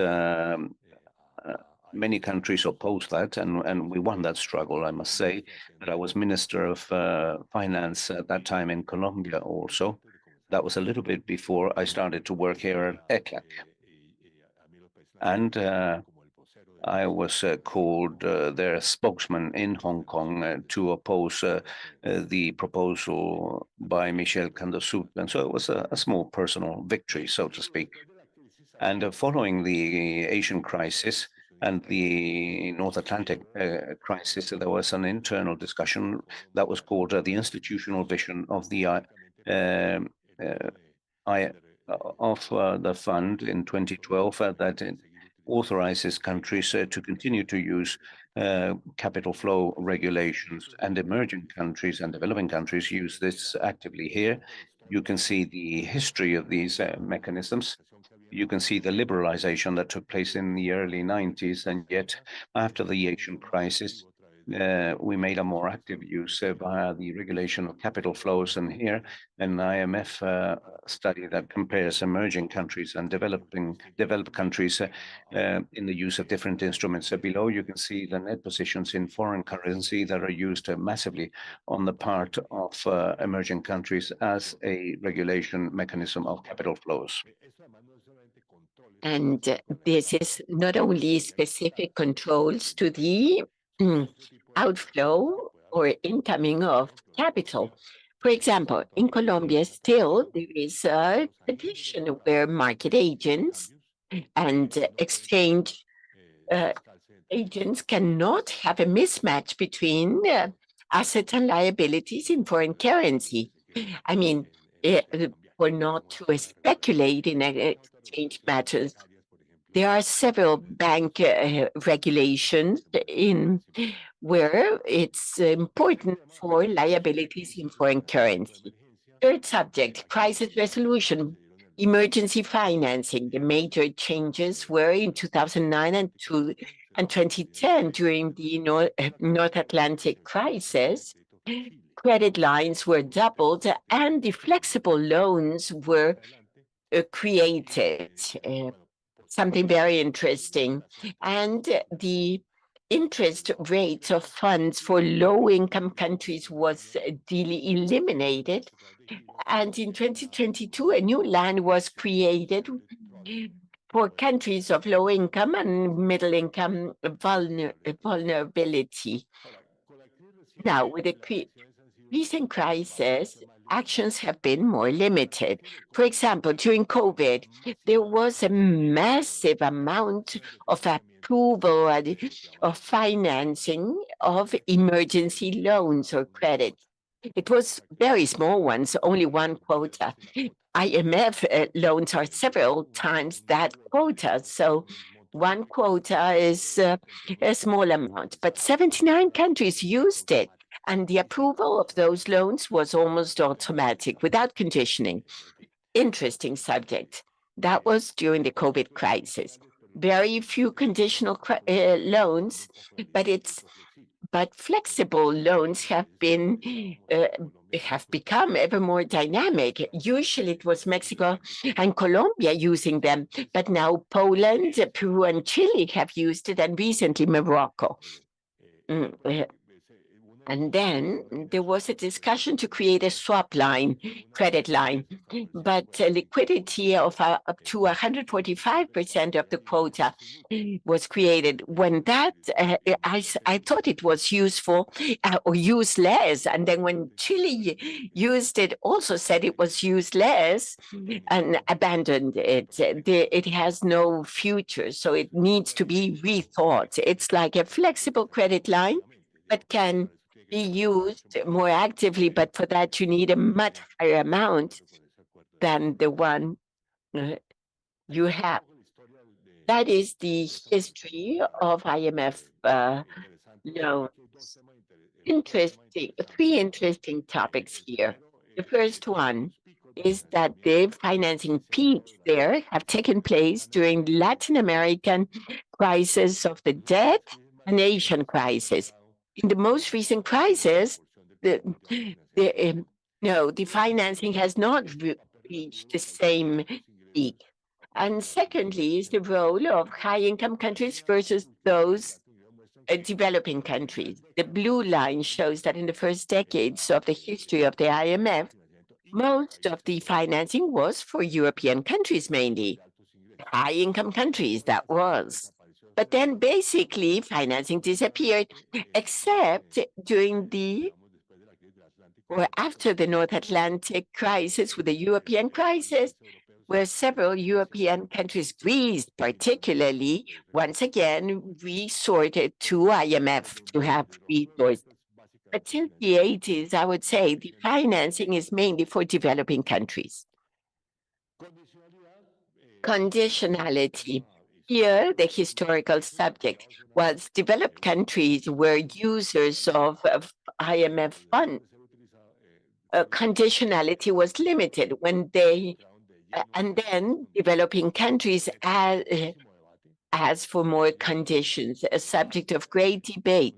many countries opposed that, and we won that struggle. I must say that I was Minister of Finance at that time in Colombia also. That was a little bit before I started to work here at ECLAC. And I was called their spokesman in Hong Kong to oppose the proposal by Michel Candasout. And so it was a small personal victory, so to speak. And following the Asian crisis and the North Atlantic crisis, there was an internal discussion that was called the institutional vision of the fund in 2012 that it authorizes countries to continue to use capital flow regulations, and emerging countries and developing countries use this actively here. You can see the history of these mechanisms. You can see the liberalization that took place in the early 90s, and yet after the Asian crisis, we made a more active use via the regulation of capital flows. And here, an IMF study that compares emerging countries and developed countries in the use of different instruments. Below, you can see the net positions in foreign currency that are used massively on the part of emerging countries as a regulation mechanism of capital flows. And this is not only specific controls to the outflow or incoming of capital. For example, in Colombia, still there is a tradition where market agents and exchange agents cannot have a mismatch between assets and liabilities in foreign currency. I mean, for not to speculate in exchange matters, there are several bank regulations in where it's important for liabilities in foreign currency. Third subject, crisis resolution, emergency financing. The major changes were in 2009 and 2010 during the North Atlantic crisis. Credit lines were doubled and the flexible loans were created. Something very interesting. And the interest rates of funds for low-income countries was eliminated. And in 2022, a new line was created for countries of low income and middle income vulnerability. Now, with the recent crisis, actions have been more limited. For example, during COVID, there was a massive amount of approval of financing of emergency loans or credit. It was very small ones, only one quota. IMF loans are several times that quota. So one quota is a small amount, but 79 countries used it. And the approval of those loans was almost automatic without conditioning. Interesting subject. That was during the COVID crisis. Very few conditional loans, but flexible loans have become ever more dynamic. Usually it was Mexico and Colombia using them, but now Poland, Peru, and Chile have used it, and recently Morocco. And then there was a discussion to create a swap line, credit line, but liquidity of up to 145% of the quota was created. When that, I thought it was useful or useless. And then when Chile used it, also said it was useless and abandoned it. It has no future, so it needs to be rethought. It's like a flexible credit line, but can be used more actively, but for that you need a much higher amount than the one you have. That is the history of IMF loans. Three interesting topics here. The first one, is that the financing peaks there have taken place during Latin American crisis of the debt and Asian crisis. In the most recent crisis, the, the no, the financing has not reached the same peak. And secondly, is the role of high-income countries versus those developing countries. The blue line shows that in the first decades of the history of the IMF, most of the financing was for European countries mainly, high-income countries, that was. But then basically financing disappeared, except during the or after the North Atlantic crisis with the European crisis, where several European countries, Greece particularly, once again resorted to IMF to have resources. But since the 80s, I would say the financing is mainly for developing countries. Conditionality. Here, the historical subject was developed countries were users of IMF funds. Conditionality was limited when they, and then developing countries as for more conditions, a subject of great debate.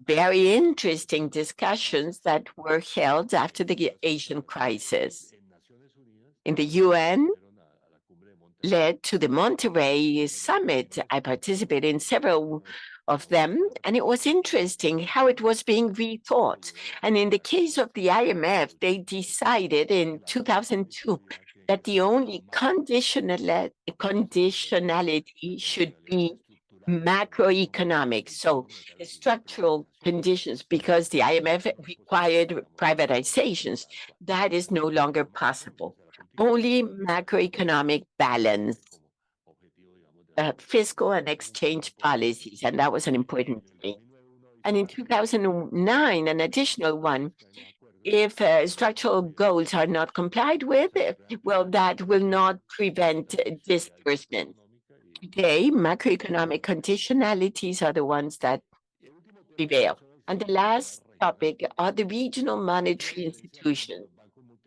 Very interesting discussions that were held after the Asian crisis. In the UN, led to the Monterrey summit. I participated in several of them, and it was interesting how it was being rethought. And in the case of the IMF, they decided in 2002 that the only conditionality should be macroeconomic, so structural conditions, because the IMF required privatizations. That is no longer possible. Only macroeconomic balance, fiscal and exchange policies, and that was an important thing. And in 2009, an additional one, if structural goals are not complied with, well, that will not prevent disbursement. Today, macroeconomic conditionalities are the ones that prevail. And the last topic are the regional monetary institutions.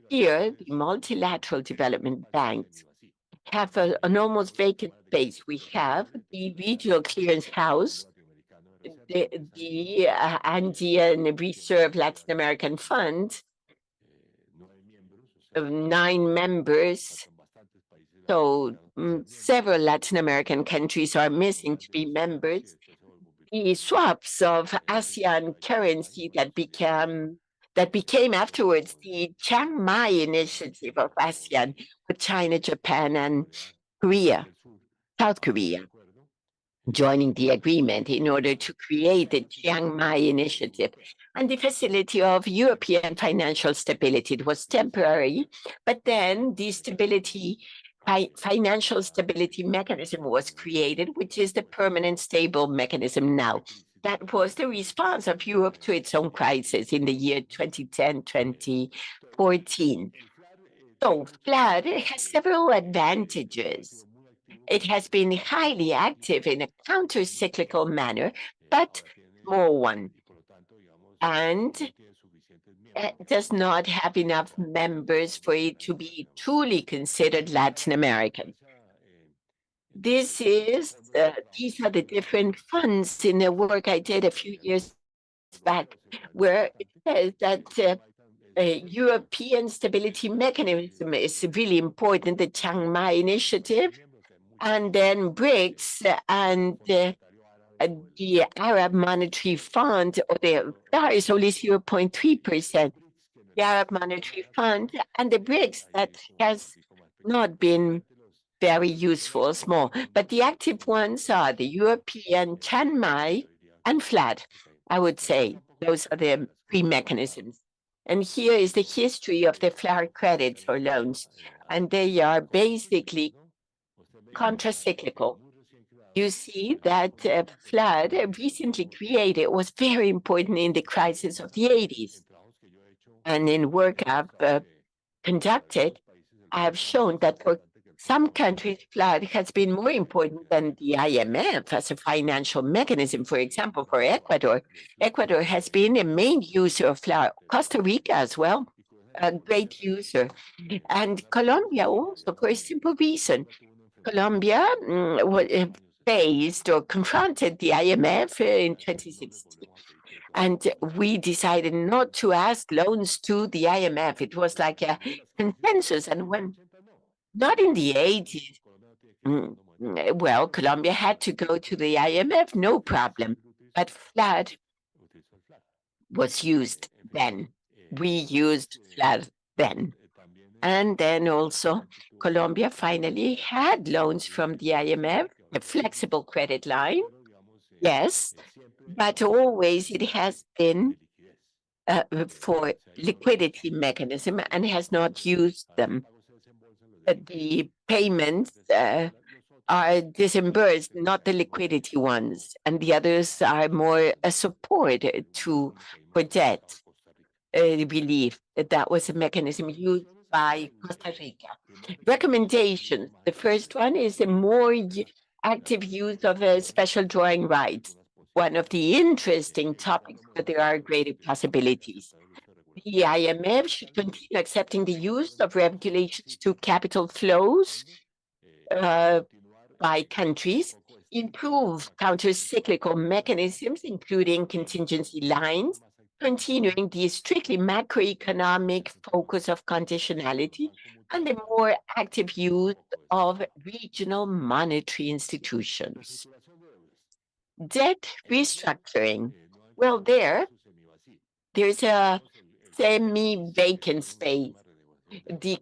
Here, the multilateral development banks have an almost vacant space. We have the regional clearance house, the Andean Reserve Latin American Fund, of 9 members. So several Latin American countries are missing to be members. The swaps of ASEAN currency that became afterwards the Chiang Mai initiative of ASEAN with China, Japan, and Korea, South Korea, joining the agreement in order to create the Chiang Mai initiative. And the facility of European financial stability, it was temporary, but then the financial stability mechanism was created, which is the permanent stable mechanism now. That was the response of Europe to its own crisis in the year 2010, 2014. So FLAD has several advantages. It has been highly active in a counter-cyclical manner, but small one, and it does not have enough members for it to be truly considered Latin American. These are the different funds in the work I did a few years back, where it says that European stability mechanism is really important, the Chiang Mai initiative, and then BRICS and the Arab Monetary Fund, or there is only 0.3%. The Arab Monetary Fund and the BRICS that has not been very useful, small, but the active ones are the European Chiang Mai and FLAD. I would say those are the 3 mechanisms. And here is the history of the FLAD credits or loans, and they are basically contracyclical. You see that FLAD recently created was very important in the crisis of the 80s. And in work I've conducted, I have shown that for some countries, FLAD has been more important than the IMF as a financial mechanism. For example, for Ecuador, Ecuador has been a main user of FLAD, Costa Rica as well. a great user. And Colombia also, for a simple reason. Colombia faced or confronted the IMF in 2016. And we decided not to ask loans to the IMF. It was like a consensus. And when not in the 80s, well, Colombia had to go to the IMF, no problem. But FLAD was used then. We used FLAD then. And then also, Colombia finally had loans from the IMF, a flexible credit line, yes, but always it has been for liquidity mechanism and has not used them. The payments are disbursed, not the liquidity ones, and the others are more a support for debt relief. That was a mechanism used by Costa Rica. Recommendations. The first one is a more active use of special drawing rights. One of the interesting topics, but there are greater possibilities. The IMF should continue accepting the use of regulations to capital flows by countries, improve counter-cyclical mechanisms, including contingency lines, continuing the strictly macroeconomic focus of conditionality, and the more active use of regional monetary institutions. Debt restructuring. Well, there's a semi-vacant space. The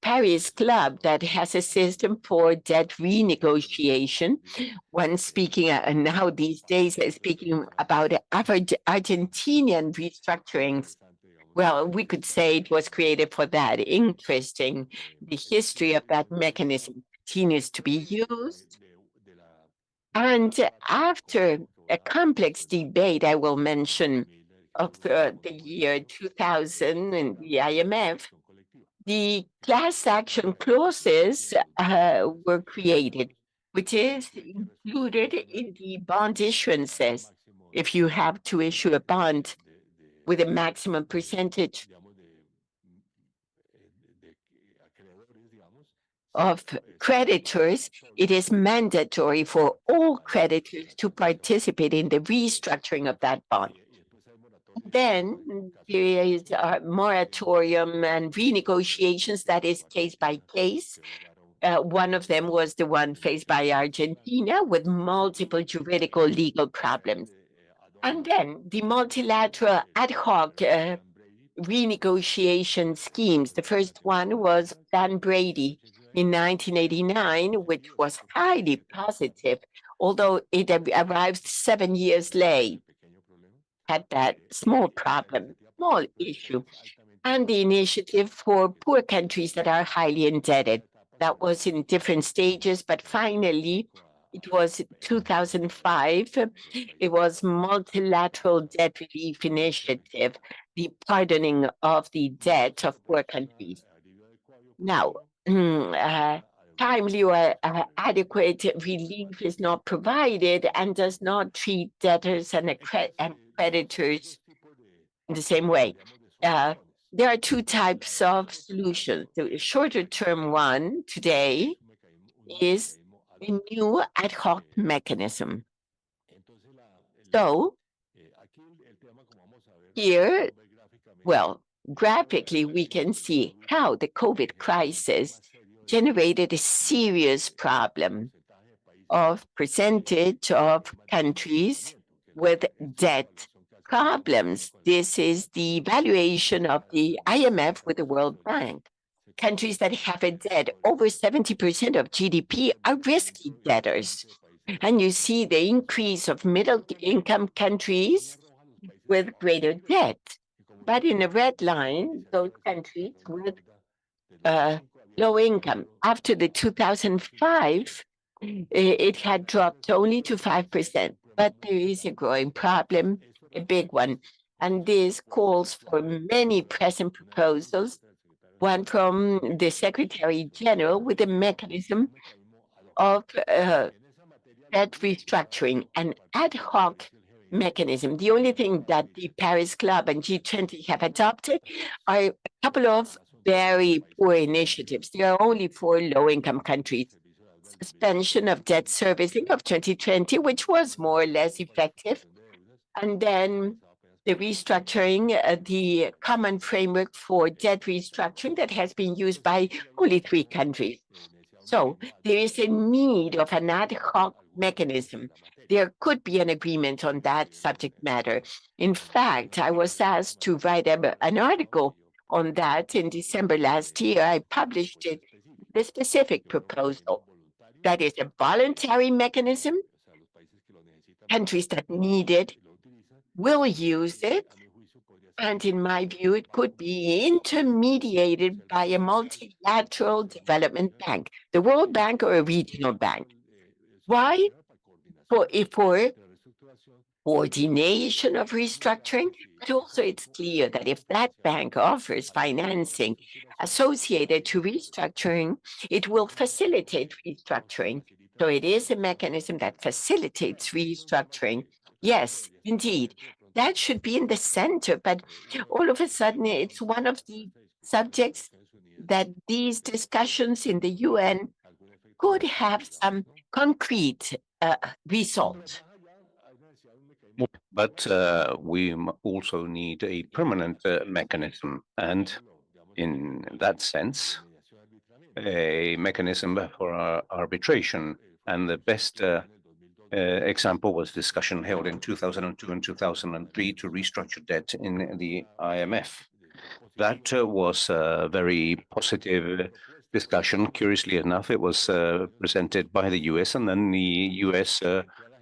Paris Club that has a system for debt renegotiation. When speaking now these days, speaking about Argentinian restructurings. Well, we could say it was created for that. Interesting. The history of that mechanism continues to be used. And after a complex debate, I will mention, of the year 2000 and the IMF, the class action clauses were created, which is included in the bond issuances. If you have to issue a bond with a maximum percentage of creditors, it is mandatory for all creditors to participate in the restructuring of that bond. Then there is a moratorium and renegotiations that is case by case. One of them was the one faced by Argentina with multiple juridical legal problems. And then the multilateral ad hoc renegotiation schemes. The first one was Plan Brady in 1989, which was highly positive, although it arrived 7 years late. Had that small problem, small issue, and the initiative for poor countries that are highly indebted. That was in different stages, but finally, it was 2005. It was multilateral debt relief initiative, the pardoning of the debt of poor countries. Now, timely or adequate relief is not provided and does not treat debtors and creditors in the same way. There are two types of solutions. The shorter term one today is a new ad hoc mechanism. So here, well, graphically, we can see how the COVID crisis generated a serious problem of percentage of countries with debt problems. This is the valuation of the IMF with the World Bank. Countries that have a debt over 70% of GDP are risky debtors. And you see the increase of middle income countries with greater debt. But in the red line, those countries with low income. After the 2005, it had dropped only to 5%. But there is a growing problem, a big one. And this calls for many present proposals, one from the Secretary General with a mechanism of debt restructuring, an ad hoc mechanism. The only thing that the Paris Club and G20 have adopted are a couple of very poor initiatives. They are only for low-income countries. Suspension of debt servicing of 2020, which was more or less effective, and then the restructuring, the common framework for debt restructuring that has been used by only 3 countries. So there is a need of an ad hoc mechanism. There could be an agreement on that subject matter. In fact, I was asked to write an article on that in December last year. I published it, the specific proposal. That is a voluntary mechanism. Countries that need it will use it. And in my view, it could be intermediated by a multilateral development bank, the World Bank or a regional bank. Why? For coordination of restructuring, but also it's clear that if that bank offers financing associated to restructuring, it will facilitate restructuring. So it is a mechanism that facilitates restructuring. Yes, indeed, that should be in the center, but all of a sudden it's one of the subjects that these discussions in the UN could have some concrete result. But we also need a permanent mechanism, and in that sense, a mechanism for arbitration. And the best example was discussion held in 2002 and 2003 to restructure debt in the IMF. That was a very positive discussion. Curiously enough, it was presented by the US, and then the US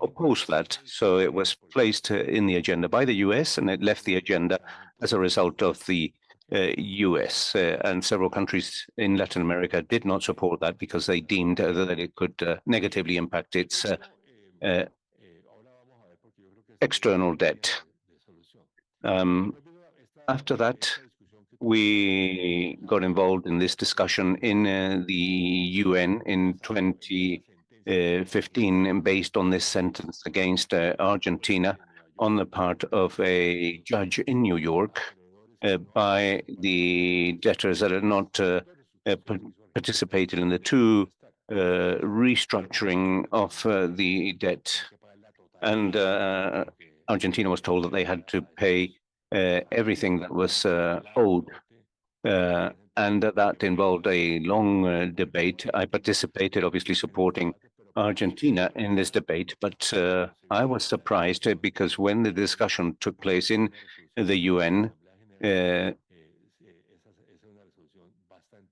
opposed that. So it was placed in the agenda by the US, and it left the agenda as a result of the US. And several countries in Latin America did not support that because they deemed that it could negatively impact its external debt. After that, we got involved in this discussion in the UN in 2015, based on this sentence against Argentina on the part of a judge in New York by the debtors that had not participated in the 2 restructuring of the debt. And Argentina was told that they had to pay everything that was owed, and that involved a long debate. I participated, obviously supporting Argentina in this debate, but I was surprised because when the discussion took place in the UN,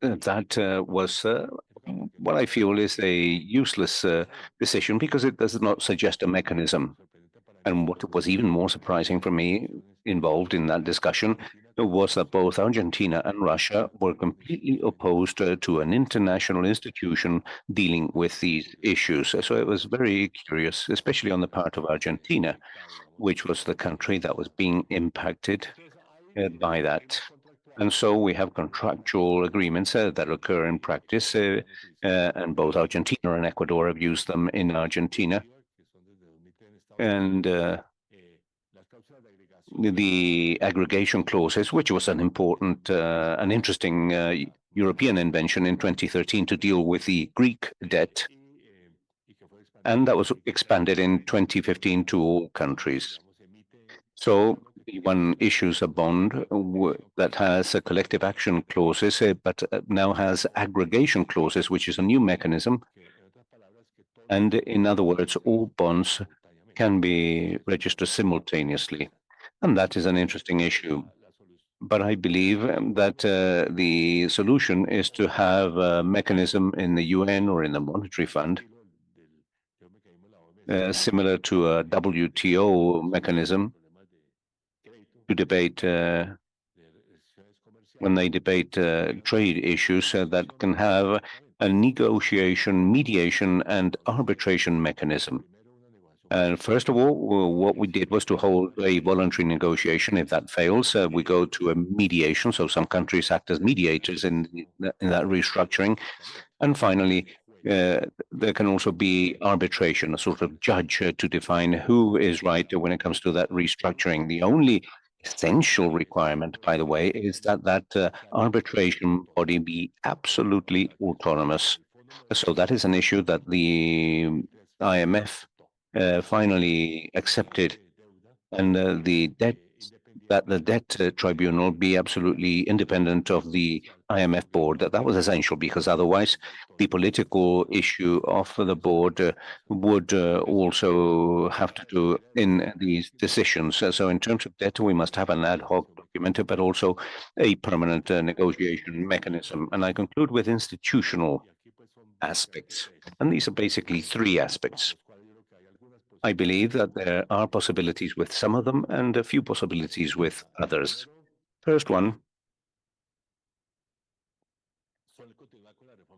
that was what I feel is a useless decision because it does not suggest a mechanism. And what was even more surprising for me involved in that discussion was that both Argentina and Russia were completely opposed to an international institution dealing with these issues. So it was very curious, especially on the part of Argentina, which was the country that was being impacted by that. And so we have contractual agreements that occur in practice, and both Argentina and Ecuador have used them in Argentina. And the aggregation clauses, which was an important, an interesting European invention in 2013 to deal with the Greek debt, and that was expanded in 2015 to all countries. So one issues a bond that has a collective action clauses, but now has aggregation clauses, which is a new mechanism. And in other words, all bonds can be registered simultaneously. And that is an interesting issue. But I believe that the solution is to have a mechanism in the UN or in the Monetary Fund, similar to a WTO mechanism, to debate when they debate trade issues that can have a negotiation, mediation, and arbitration mechanism. And first of all, what we did was to hold a voluntary negotiation. If that fails, we go to a mediation. So some countries act as mediators in that restructuring. And finally, there can also be arbitration, a sort of judge to define who is right when it comes to that restructuring. The only essential requirement, by the way, is that arbitration body be absolutely autonomous. So that is an issue that the IMF finally accepted, and the debt tribunal be absolutely independent of the IMF board. That was essential, because otherwise the political issue of the board would also have to do in these decisions. So in terms of debt, we must have an ad hoc document, but also a permanent negotiation mechanism. And I conclude with institutional aspects. And these are basically three aspects. I believe that there are possibilities with some of them and a few possibilities with others. First one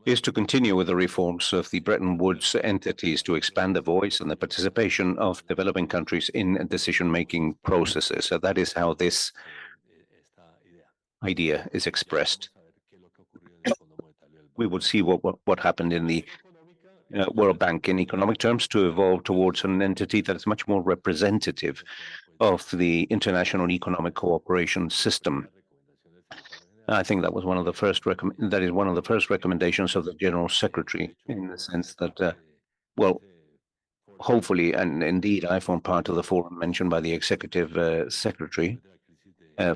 is to continue with the reforms of the Bretton Woods entities to expand the voice and the participation of developing countries in decision-making processes. So that is how this idea is expressed. We will see what happened in the World Bank in economic terms to evolve towards an entity that is much more representative of the international economic cooperation system. I think that was one of the first recommendations of the General Secretary, in the sense that, well, hopefully, and indeed, I form part of the forum mentioned by the Executive Secretary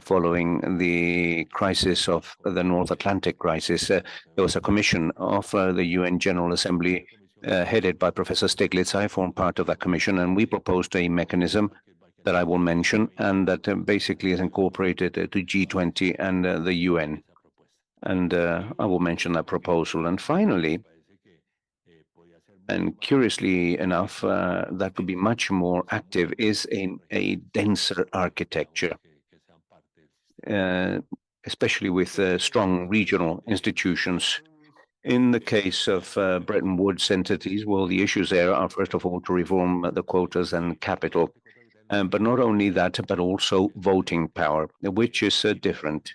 following the crisis of the North Atlantic crisis. There was a commission of the UN General Assembly headed by Professor Stiglitz. I formed part of that commission, and we proposed a mechanism that I will mention, and that basically is incorporated to G20 and the UN. And I will mention that proposal. And finally, and curiously enough, that could be much more active, is a denser architecture, especially with strong regional institutions. In the case of Bretton Woods entities, well, the issues there are, first of all, to reform the quotas and capital. But not only that, but also voting power, which is different.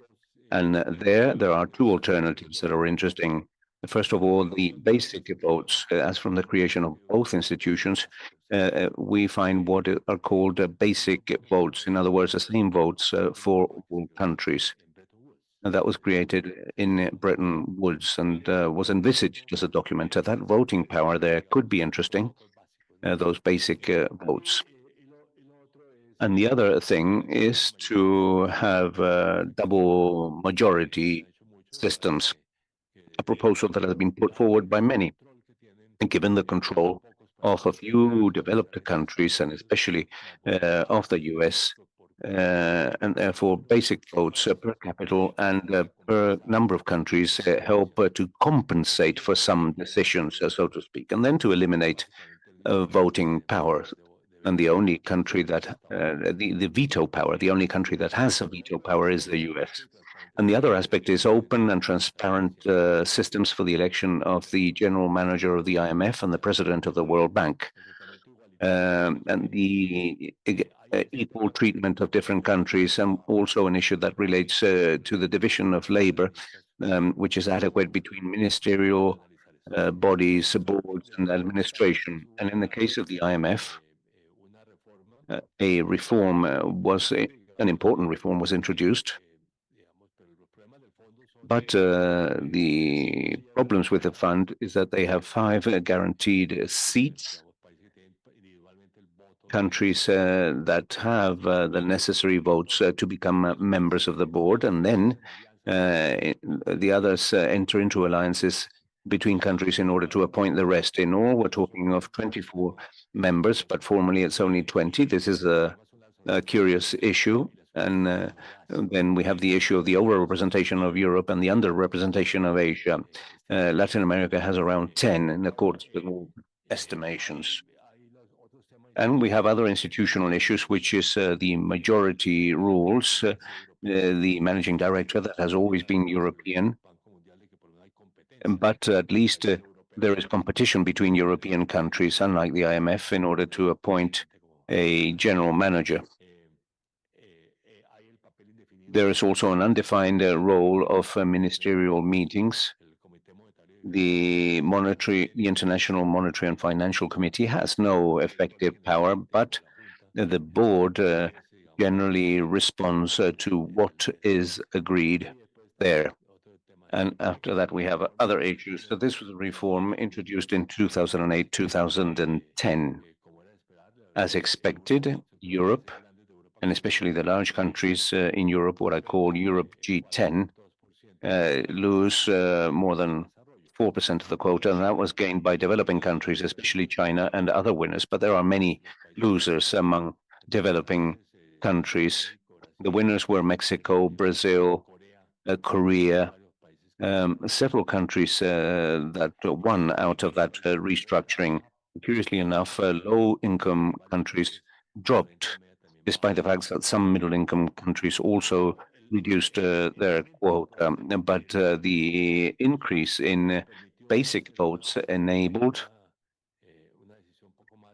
And there are two alternatives that are interesting. First of all, the basic votes, as from the creation of both institutions, we find what are called basic votes. In other words, the same votes for all countries. And that was created in Bretton Woods and was envisaged as a document. That voting power there could be interesting, those basic votes. And the other thing is to have double majority systems, a proposal that has been put forward by many. And given the control of a few developed countries, and especially of the US, and therefore basic votes per capita and per number of countries help to compensate for some decisions, so to speak, and then to eliminate voting power. And the only country that the veto power, the only country that has a veto power is the US. And the other aspect is open and transparent systems for the election of the general manager of the IMF and the president of the World Bank. And the equal treatment of different countries, and also an issue that relates to the division of labor, which is adequate between ministerial bodies, boards, and administration. And in the case of the IMF, an important reform was introduced. But the problems with the fund is that they have 5 guaranteed seats. Countries that have the necessary votes to become members of the board, and then the others enter into alliances between countries in order to appoint the rest. In all, we're talking of 24 members, but formally it's only 20. This is a curious issue. And then we have the issue of the overrepresentation of Europe and the underrepresentation of Asia. Latin America has around 10 in accordance with all estimations. And we have other institutional issues, which is the majority rules, the managing director that has always been European. But at least there is competition between European countries, unlike the IMF, in order to appoint a general manager. There is also an undefined role of ministerial meetings. the International Monetary and Financial Committee has no effective power, but the board generally responds to what is agreed there. And after that, we have other issues. So this was a reform introduced in 2008, 2010. As expected, Europe, and especially the large countries in Europe, what I call Europe G10, lose more than 4% of the quota, and that was gained by developing countries, especially China and other winners. But there are many losers among developing countries. The winners were Mexico, Brazil, Korea, several countries that won out of that restructuring. Curiously enough, low-income countries dropped, despite the fact that some middle-income countries also reduced their quota. But the increase in basic votes enabled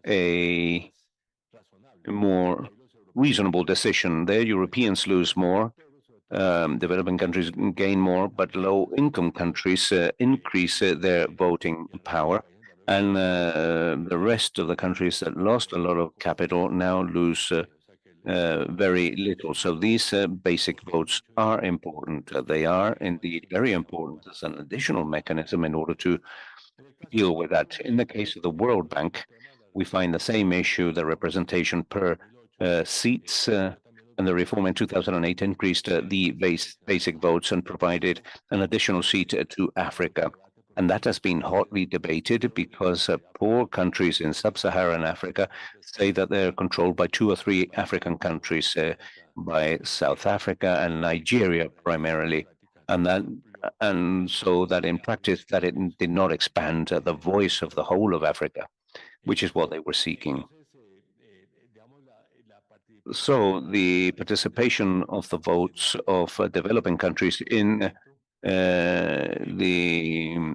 a more reasonable decision. There, Europeans lose more, developing countries gain more, but low-income countries increase their voting power. And the rest of the countries that lost a lot of capital now lose very little. So these basic votes are important. They are indeed very important as an additional mechanism in order to deal with that. In the case of the World Bank, we find the same issue, the representation per seats, and the reform in 2008 increased the basic votes and provided an additional seat to Africa. And that has been hotly debated because poor countries in sub-Saharan Africa say that they're controlled by 2 or 3 African countries, by South Africa and Nigeria primarily. And so that in practice that it did not expand the voice of the whole of Africa, which is what they were seeking. So the participation of the votes of developing countries in the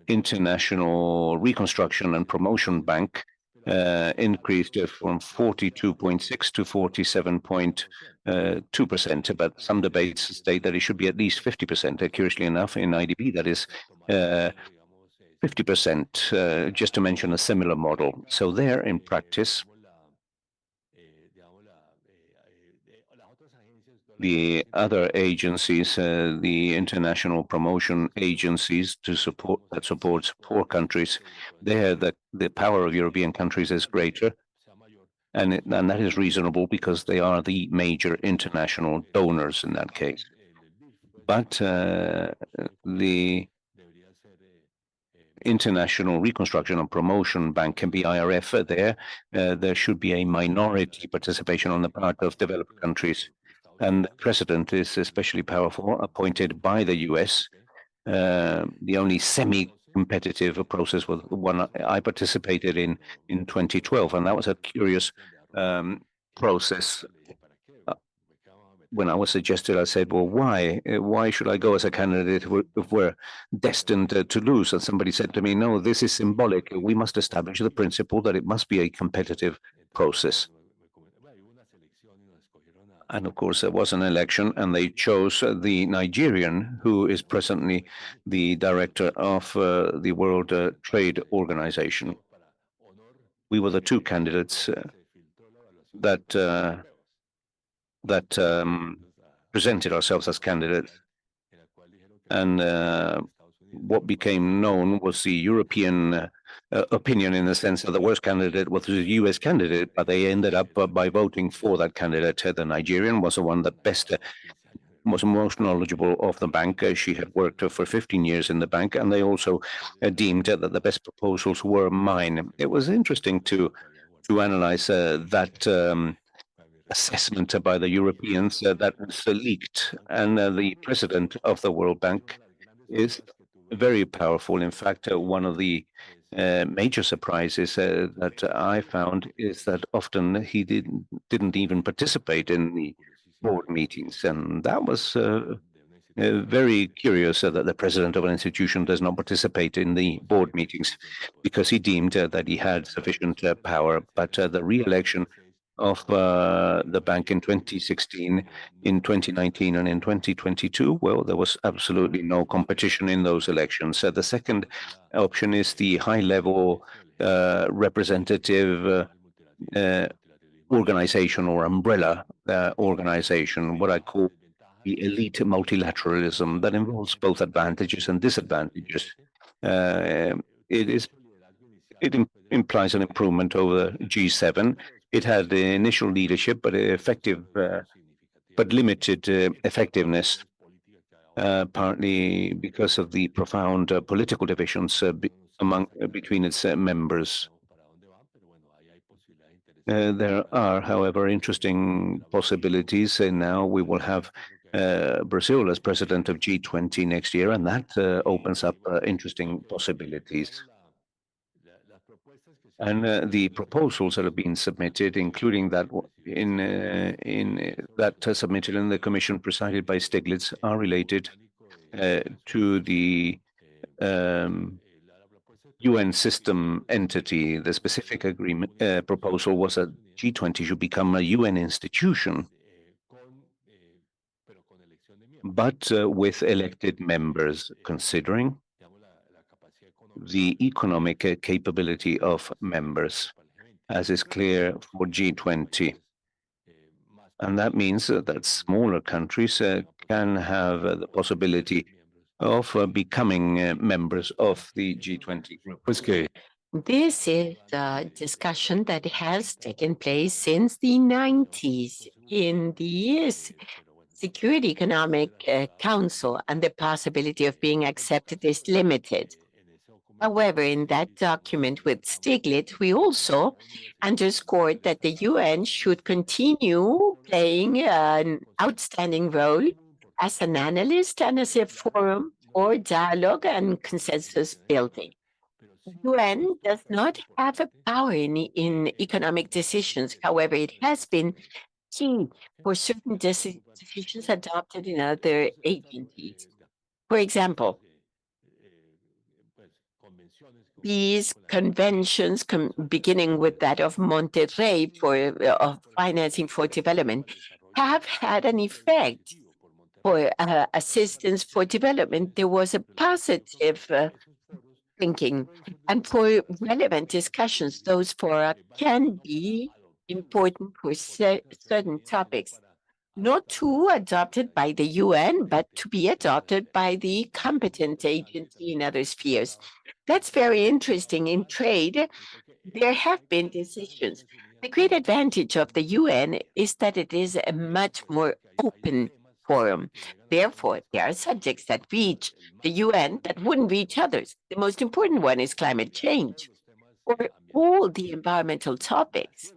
International Reconstruction and Promotion Bank increased from 42.6 to 47.2%, but some debates state that it should be at least 50%. Curiously enough, in IDB, that is 50%, just to mention a similar model. So there, in practice, the other agencies, the international promotion agencies that supports poor countries, there the power of European countries is greater, and that is reasonable because they are the major international donors in that case. But the International Reconstruction and Promotion Bank can be IRF there should be a minority participation on the part of developed countries. And the president is especially powerful, appointed by the US. The only semi-competitive process was one I participated in 2012, and that was a curious process. When I was suggested, I said, well, why? Why should I go as a candidate if we're destined to lose? And somebody said to me, no, this is symbolic. We must establish the principle that it must be a competitive process. And of course, there was an election, and they chose the Nigerian, who is presently the director of the World Trade Organization. We were the 2 candidates that presented ourselves as candidates. And what became known was the European opinion, in the sense that the worst candidate was the US candidate, but they ended up by voting for that candidate. The Nigerian was the one that was most knowledgeable of the bank. She had worked for 15 years in the bank, and they also deemed that the best proposals were mine. It was interesting to analyze that assessment by the Europeans that was leaked. And the president of the World Bank is very powerful. In fact, one of the major surprises that I found is that often he didn't even participate in the board meetings, and that was very curious that the president of an institution does not participate in the board meetings, because he deemed that he had sufficient power. But the re-election of the bank in 2016, in 2019, and in 2022, well, there was absolutely no competition in those elections. So the second option is the high-level representative organization or umbrella organization, what I call the elite multilateralism that involves both advantages and disadvantages. It is it implies an improvement over G7. It had the initial leadership, but but limited effectiveness, partly because of the profound political divisions between its members. There are, however, interesting possibilities. Now we will have Brazil as president of G20 next year, and that opens up interesting possibilities. And the proposals that have been submitted, including that submitted in the commission presided by Stiglitz, are related to the UN system entity. The specific agreement proposal was that G20 should become a UN institution, but with elected members, considering the economic capability of members, as is clear for G20. And that means that smaller countries can have the possibility of becoming members of the G20 group. This is a discussion that has taken place since the 90s in the Security Economic Council, and the possibility of being accepted is limited. However, in that document with Stiglitz, we also underscored that the UN should continue playing an outstanding role as an analyst and as a forum for dialogue and consensus building. The UN does not have a power in economic decisions. However, it has been key for certain decisions adopted in other agencies. For example, these conventions, beginning with that of Monterrey of financing for development, have had an effect for assistance for development. There was a positive thinking, and for relevant discussions, those fora can be important for certain topics, not to adopted by the UN, but to be adopted by the competent agency in other spheres. That's very interesting. In trade, there have been decisions. The great advantage of the UN is that it is a much more open forum. Therefore, there are subjects that reach the UN that wouldn't reach others. The most important one is climate change, or all the environmental topics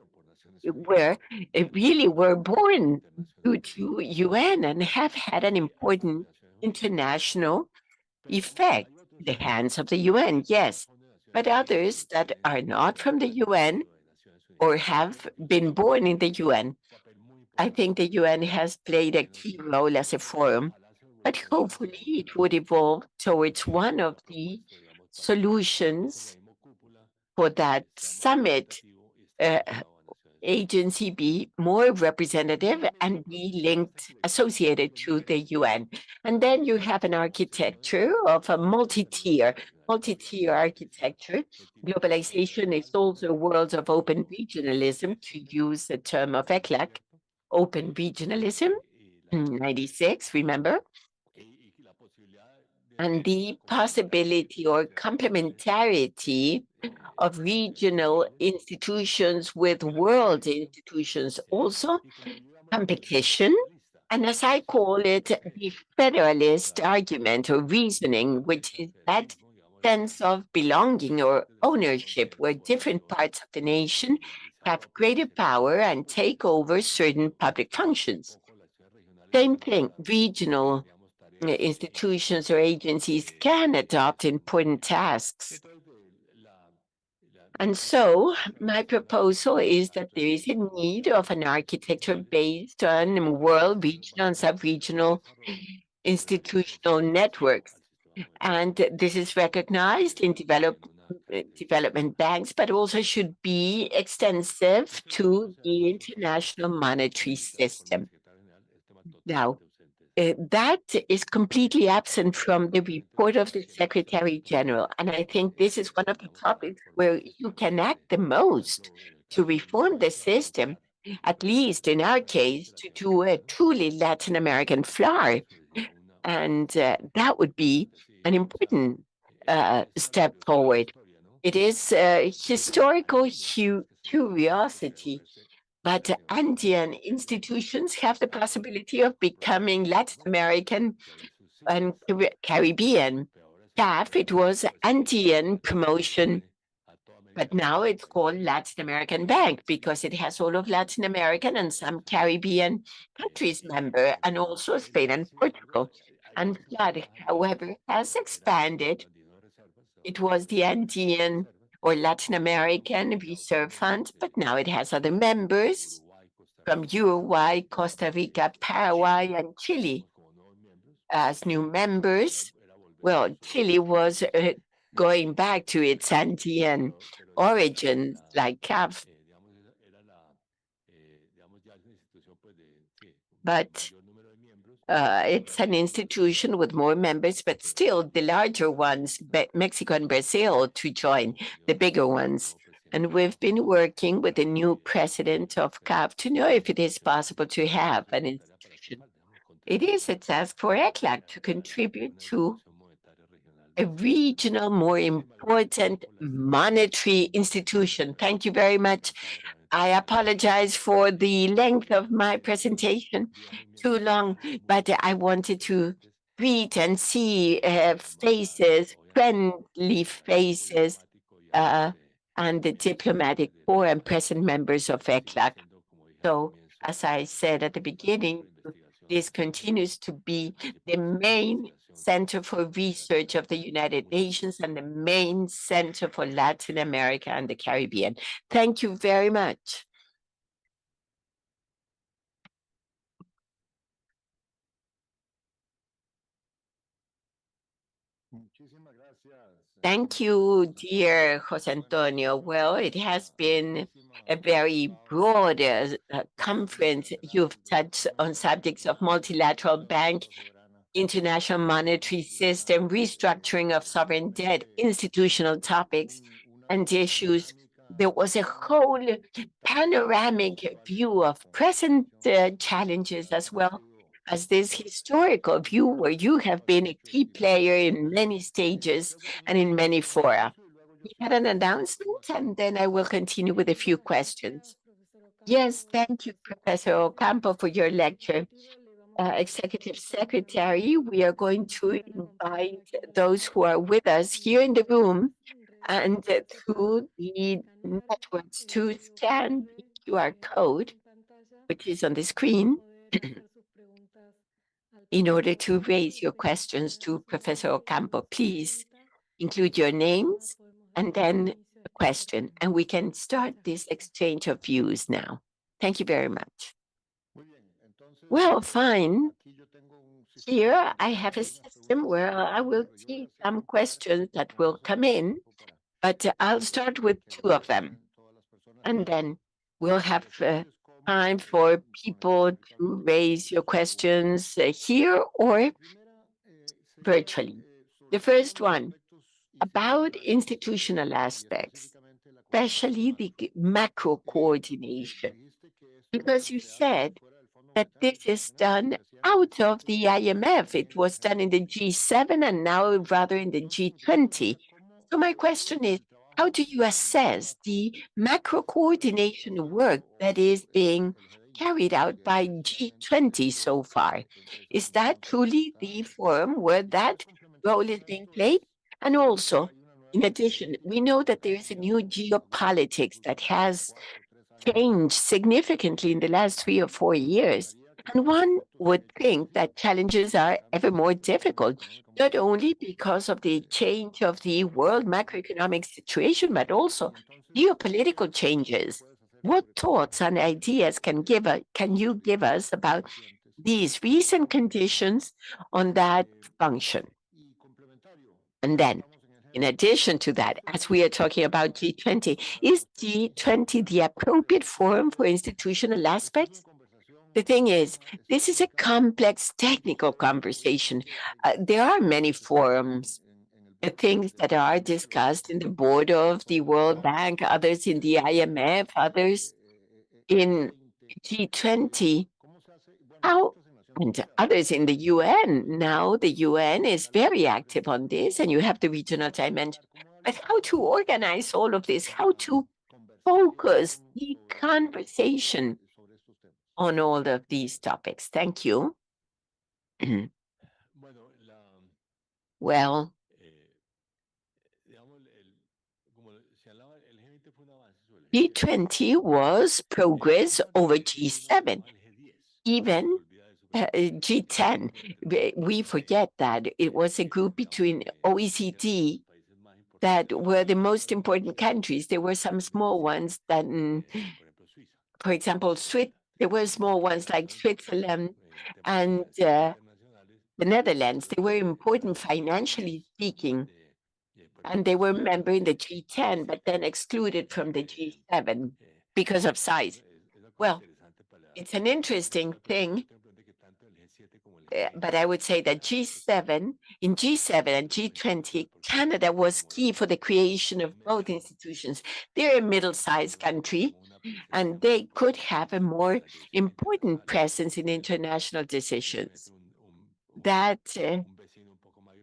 where it really were born due to UN and have had an important international effect. The hands of the UN, yes, but others that are not from the UN or have been born in the UN. I think the UN has played a key role as a forum, but hopefully it would evolve towards one of the solutions for that summit agency be more representative and be linked, associated to the UN. And then you have an architecture of a multi-tier architecture. Globalization is also a world of open regionalism, to use the term of ECLAC, open regionalism, 96, remember? And the possibility or complementarity of regional institutions with world institutions, also competition, and as I call it, the federalist argument or reasoning, which is that sense of belonging or ownership, where different parts of the nation have greater power and take over certain public functions. Same thing, regional institutions or agencies can adopt important tasks. And so my proposal is that there is a need of an architecture based on world, regional, and sub-regional institutional networks. And this is recognized in developed development banks, but also should be extensive to the international monetary system. Now, that is completely absent from the report of the Secretary General. And I think this is one of the topics where you can act the most to reform the system, at least in our case, to do a truly Latin American flour. And that would be an important step forward. It is a historical curiosity, but Andean institutions have the possibility of becoming Latin American and Caribbean. CAF, it was Andean promotion, but now it's called Latin American Bank because it has all of Latin American and some Caribbean countries member, and also Spain and Portugal. And FLAD, however, has expanded. It was the Andean or Latin American Reserve Fund, but now it has other members from Uruguay, Costa Rica, Paraguay, and Chile as new members. Well, Chile was going back to its Andean origins, like CAF, but it's an institution with more members, but still the larger ones, Mexico and Brazil, to join the bigger ones. And we've been working with the new president of CAF to know if it is possible to have an institution. It is a task for ECLAC to contribute to a regional, more important monetary institution. Thank you very much. I apologize for the length of my presentation, too long, but I wanted to greet and see faces, friendly faces, and the diplomatic corps and present members of ECLAC. So, as I said at the beginning, this continues to be the main center for research of the United Nations and the main center for Latin America and the Caribbean. Thank you very much. Thank you, dear José Antonio. Well, it has been a very broad conference. You've touched on subjects of multilateral bank, international monetary system, restructuring of sovereign debt, institutional topics, and issues. There was a whole panoramic view of present challenges as well as this historical view where you have been a key player in many stages and in many fora. We had an announcement, and then I will continue with a few questions. Yes, thank you, Professor Ocampo, for your lecture. Executive Secretary, we are going to invite those who are with us here in the room and through the networks to scan the QR code, which is on the screen, in order to raise your questions to Professor Ocampo. Please include your names and then a question, and we can start this exchange of views now. Thank you very much. Well, fine. Here I have a system where I will see some questions that will come in, but I'll start with two of them. And then we'll have time for people to raise your questions here or virtually. The first one, about institutional aspects, especially the macro coordination, because you said that this is done out of the IMF. It was done in the G7 and now rather in the G20. So my question is, how do you assess the macro coordination work that is being carried out by G20 so far? Is that truly the forum where that role is being played? And also, in addition, we know that there is a new geopolitics that has changed significantly in the last 3 or 4 years. And one would think that challenges are ever more difficult, not only because of the change of the world macroeconomic situation, but also geopolitical changes. What thoughts and ideas can you give us about these recent conditions on that function? And then In addition to that, as we are talking about G20, is G20 the appropriate forum for institutional aspects? The thing is, this is a complex technical conversation. There are many forums, things that are discussed in the board of the World Bank, others in the IMF, others in G20. How and others in the UN. Now, the UN is very active on this, and you have the regional dimension. But how to organize all of this, how to focus the conversation on all of these topics? Thank you. Well, G20 was progress over G7, even G10. We forget that it was a group between OECD that were the most important countries. There were some small ones that, for example, there were small ones like Switzerland and the Netherlands. They were important financially speaking, and they were a member in the G10, but then excluded from the G7 because of size. Well, it's an interesting thing, but I would say that in G7 and G20, Canada was key for the creation of both institutions. They're a middle-sized country, and they could have a more important presence in international decisions. That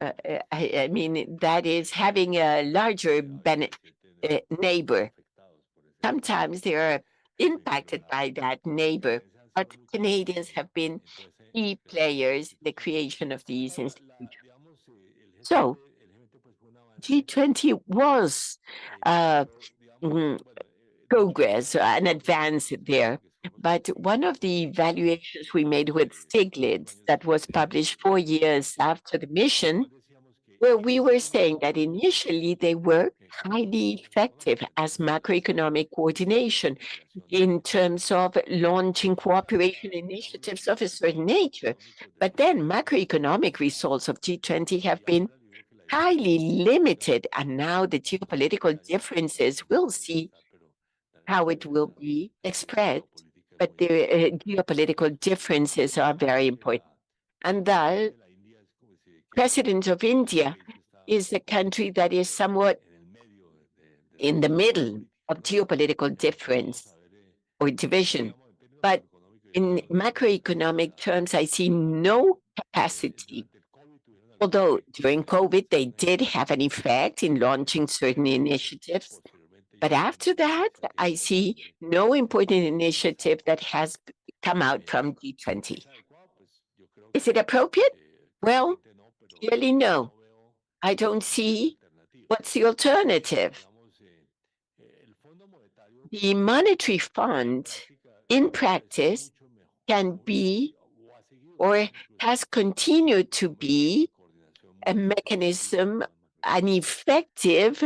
I mean, that is having a larger neighbor. Sometimes they are impacted by that neighbor, but Canadians have been key players in the creation of these institutions. So G20 was progress, an advance there. But one of the evaluations we made with Stiglitz that was published 4 years after the mission, where we were saying that initially they were highly effective as macroeconomic coordination in terms of launching cooperation initiatives of a certain nature. But then macroeconomic results of G20 have been highly limited, and now the geopolitical differences, we'll see how it will be expressed, but the geopolitical differences are very important. And the president of India is a country that is somewhat in the middle of geopolitical difference or division. But in macroeconomic terms, I see no capacity. Although during COVID, they did have an effect in launching certain initiatives. But after that, I see no important initiative that has come out from G20. Is it appropriate? Well, clearly no. I don't see what's the alternative. The monetary fund, in practice, can be or has continued to be a mechanism, an effective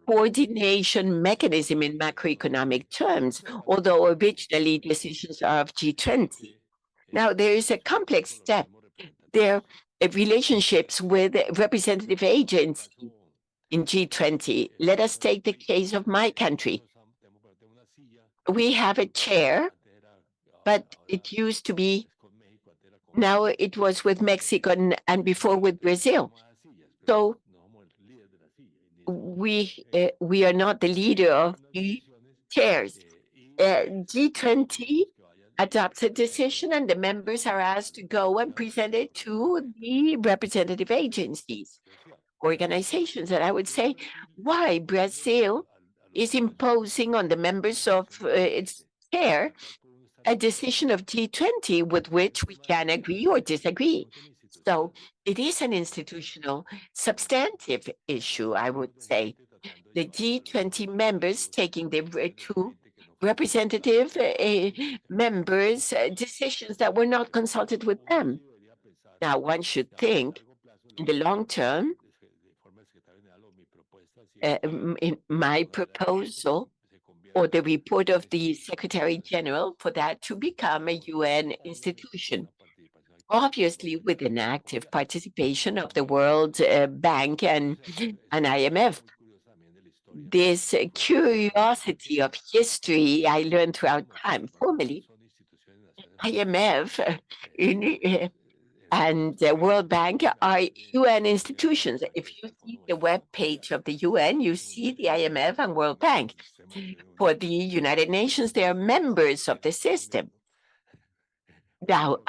coordination mechanism in macroeconomic terms, although originally decisions are of G20. Now, there is a complex step. There are relationships with representative agencies in G20. Let us take the case of my country. We have a chair, but it used to be, now it was with Mexico and before with Brazil. So we are not the leader of the chairs. G20 adopts a decision, and the members are asked to go and present it to the representative agencies, organizations. And I would say, why Brazil is imposing on the members of its chair a decision of G20 with which we can agree or disagree. So it is an institutional, substantive issue, I would say. The G20 members taking the two representative members' decisions that were not consulted with them. Now, one should think in the long term, in my proposal or the report of the Secretary General for that to become a UN institution. obviously with an active participation of the World Bank and IMF. This curiosity of history I learned throughout time. Formally, IMF and the World Bank are UN institutions. If you see the web page of the UN, you see the IMF and World Bank. For the United Nations, they are members of the system. Now,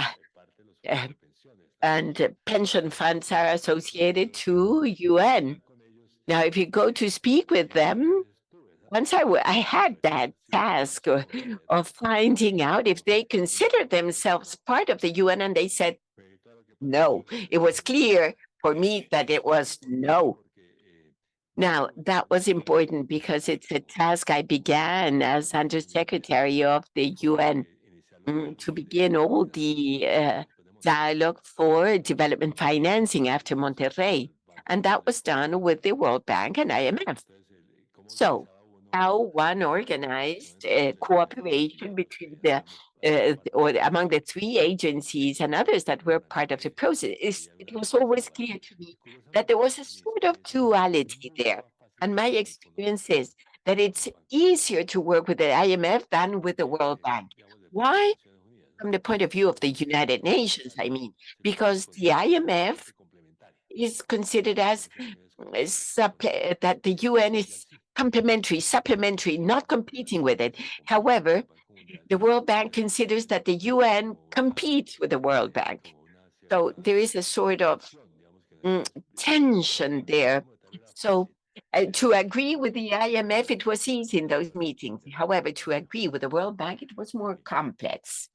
and pension funds are associated to UN. Now, if you go to speak with them, once I had that task of finding out if they consider themselves part of the UN, and they said no. It was clear for me that it was no. Now, that was important because it's a task I began as Undersecretary of the UN to begin all the dialogue for development financing after Monterrey. And that was done with the World Bank and IMF. So, how one organized cooperation between or among the three agencies and others that were part of the process, it was always clear to me that there was a sort of duality there. And my experience is that it's easier to work with the IMF than with the World Bank. Why? From the point of view of the United Nations, I mean, because the IMF is considered as that the UN is complementary, supplementary, not competing with it. However, the World Bank considers that the UN competes with the World Bank. So there is a sort of tension there. So to agree with the IMF, it was easy in those meetings. However, to agree with the World Bank, it was more complex.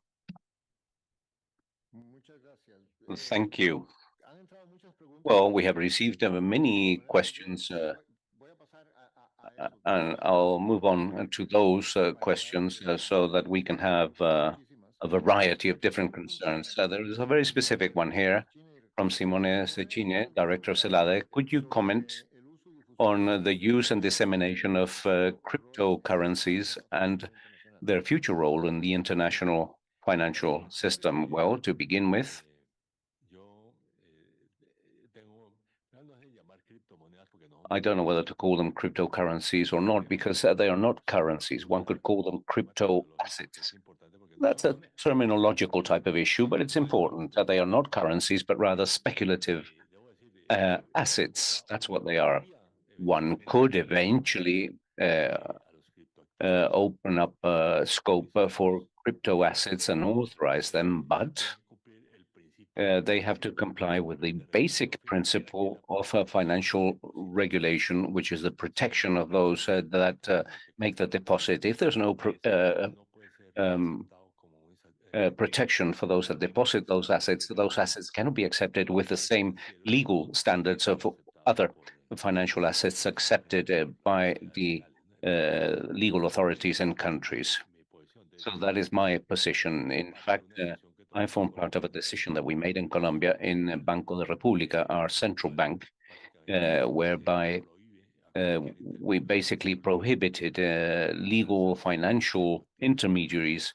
Thank you. Well, we have received many questions, and I'll move on to those questions so that we can have a variety of different concerns. There is a very specific one here from Simone Cecchine, Director of CELADE. Could you comment on the use and dissemination of cryptocurrencies and their future role in the international financial system? Well, to begin with, I don't know whether to call them cryptocurrencies or not, because they are not currencies. One could call them crypto assets. That's a terminological type of issue, but it's important that they are not currencies, but rather speculative assets. That's what they are. One could eventually open up a scope for crypto assets and authorize them, but they have to comply with the basic principle of financial regulation, which is the protection of those that make the deposit. If there's no protection for those that deposit those assets cannot be accepted with the same legal standards of other financial assets accepted by the legal authorities in countries. So that is my position. In fact, I form part of a decision that we made in Colombia in Banco de República, our central bank, whereby we basically prohibited legal financial intermediaries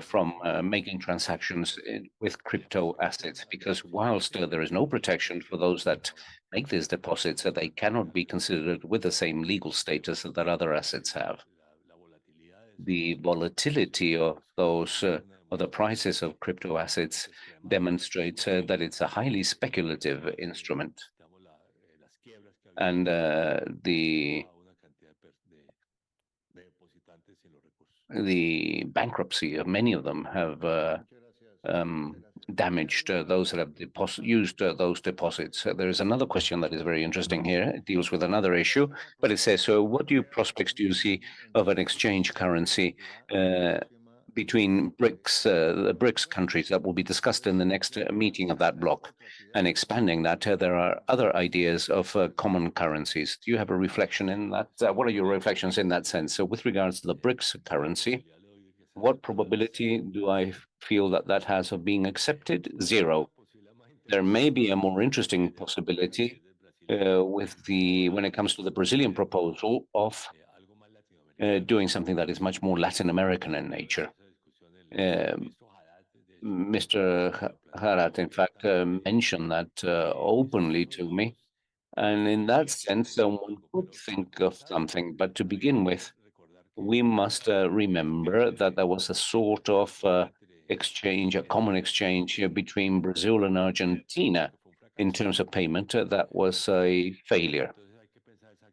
from making transactions with crypto assets, because whilst there is no protection for those that make these deposits, they cannot be considered with the same legal status that other assets have. The volatility of those of the prices of crypto assets demonstrates that it's a highly speculative instrument, and the bankruptcy of many of them have damaged those that have used those deposits. There is another question that is very interesting here. It deals with another issue, but it says, so what prospects do you see of an exchange currency between BRICS, the BRICS countries that will be discussed in the next meeting of that bloc? And expanding that, there are other ideas of common currencies. Do you have a reflection in that? What are your reflections in that sense? So with regards to the BRICS currency, what probability do I feel that that has of being accepted? Zero. There may be a more interesting possibility when it comes to the Brazilian proposal of doing something that is much more Latin American in nature. Mr. Harat, in fact, mentioned that openly to me. And in that sense, one could think of something. But to begin with, we must remember that there was a sort of exchange, a common exchange between Brazil and Argentina in terms of payment that was a failure.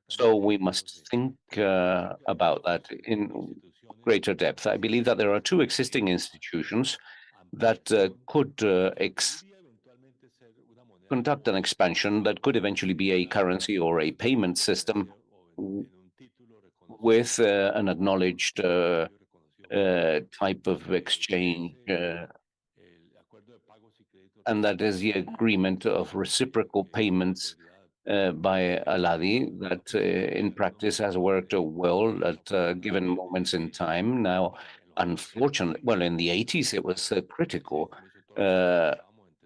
So we must think about that in greater depth. I believe that there are two existing institutions that could conduct an expansion that could eventually be a currency or a payment system with an acknowledged type of exchange, and that is the agreement of reciprocal payments by Aladi that in practice has worked well at given moments in time. Now, unfortunately, well, in the 80s, it was critical.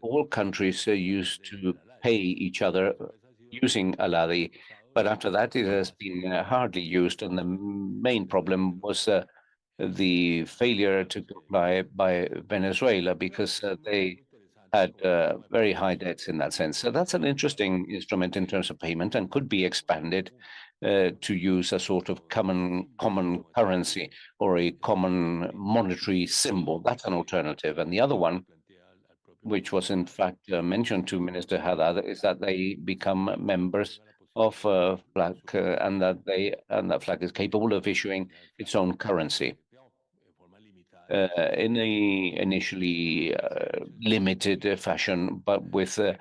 All countries used to pay each other using Aladi, but after that, it has been hardly used. And the main problem was the failure to comply by Venezuela because they had very high debts in that sense. So that's an interesting instrument in terms of payment and could be expanded to use a sort of common currency or a common monetary symbol. That's an alternative. And the other one, which was in fact mentioned to Minister Haddad, is that they become members of FLAC and that FLAC is capable of issuing its own currency in a initially limited fashion, but with a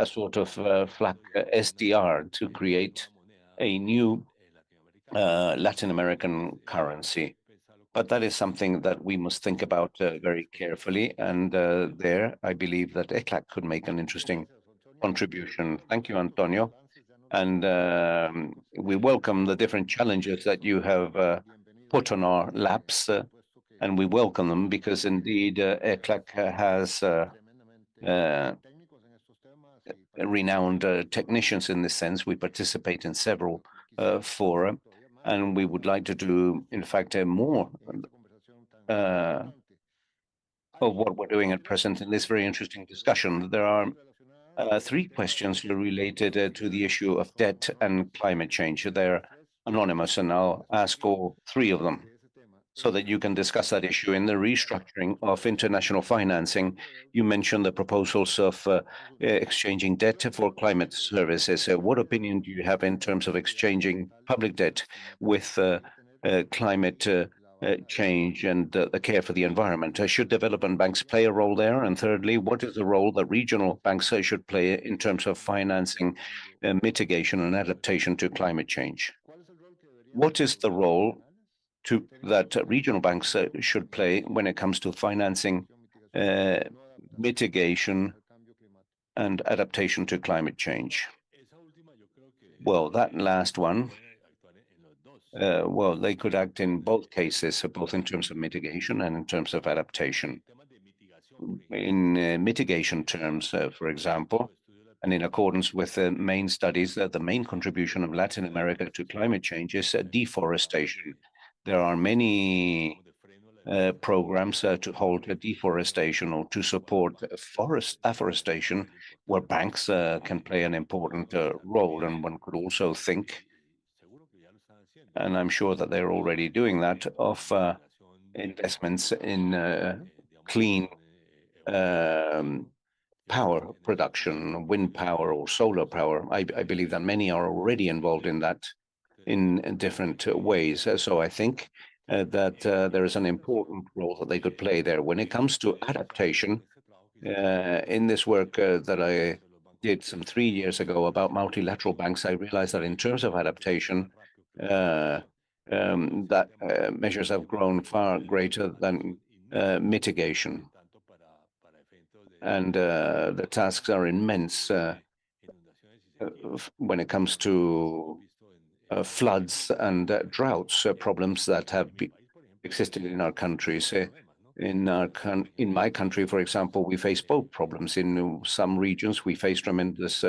sort of FLAC SDR to create a new Latin American currency. But that is something that we must think about very carefully. And there, I believe that ECLAC could make an interesting contribution. Thank you, Antonio. And we welcome the different challenges that you have put on our laps. And we welcome them because indeed ECLAC has renowned technicians in this sense. We participate in several fora, and we would like to do, in fact, more of what we're doing at present in this very interesting discussion. There are three questions related to the issue of debt and climate change. They're anonymous, and I'll ask all three of them so that you can discuss that issue. In the restructuring of international financing, you mentioned the proposals of exchanging debt for climate services. What opinion do you have in terms of exchanging public debt with climate change and the care for the environment? Should development banks play a role there? And thirdly, what is the role that regional banks should play in terms of financing mitigation and adaptation to climate change? What is the role that regional banks should play when it comes to financing mitigation and adaptation to climate change? Well, that last one, well, they could act in both cases, both in terms of mitigation and in terms of adaptation. In mitigation terms, for example, and in accordance with the main studies, the main contribution of Latin America to climate change is deforestation. There are many programs to halt deforestation or to support afforestation, where banks can play an important role. And one could also think, and I'm sure that they're already doing that, of investments in clean power production, wind power or solar power. I believe that many are already involved in that in different ways. So I think that there is an important role that they could play there. When it comes to adaptation, in this work that I did some 3 years ago about multilateral banks, I realized that in terms of adaptation, that measures have grown far greater than mitigation. And the tasks are immense when it comes to floods and droughts, problems that have existed in our countries. In my country, for example, we face both problems. In some regions, we face tremendous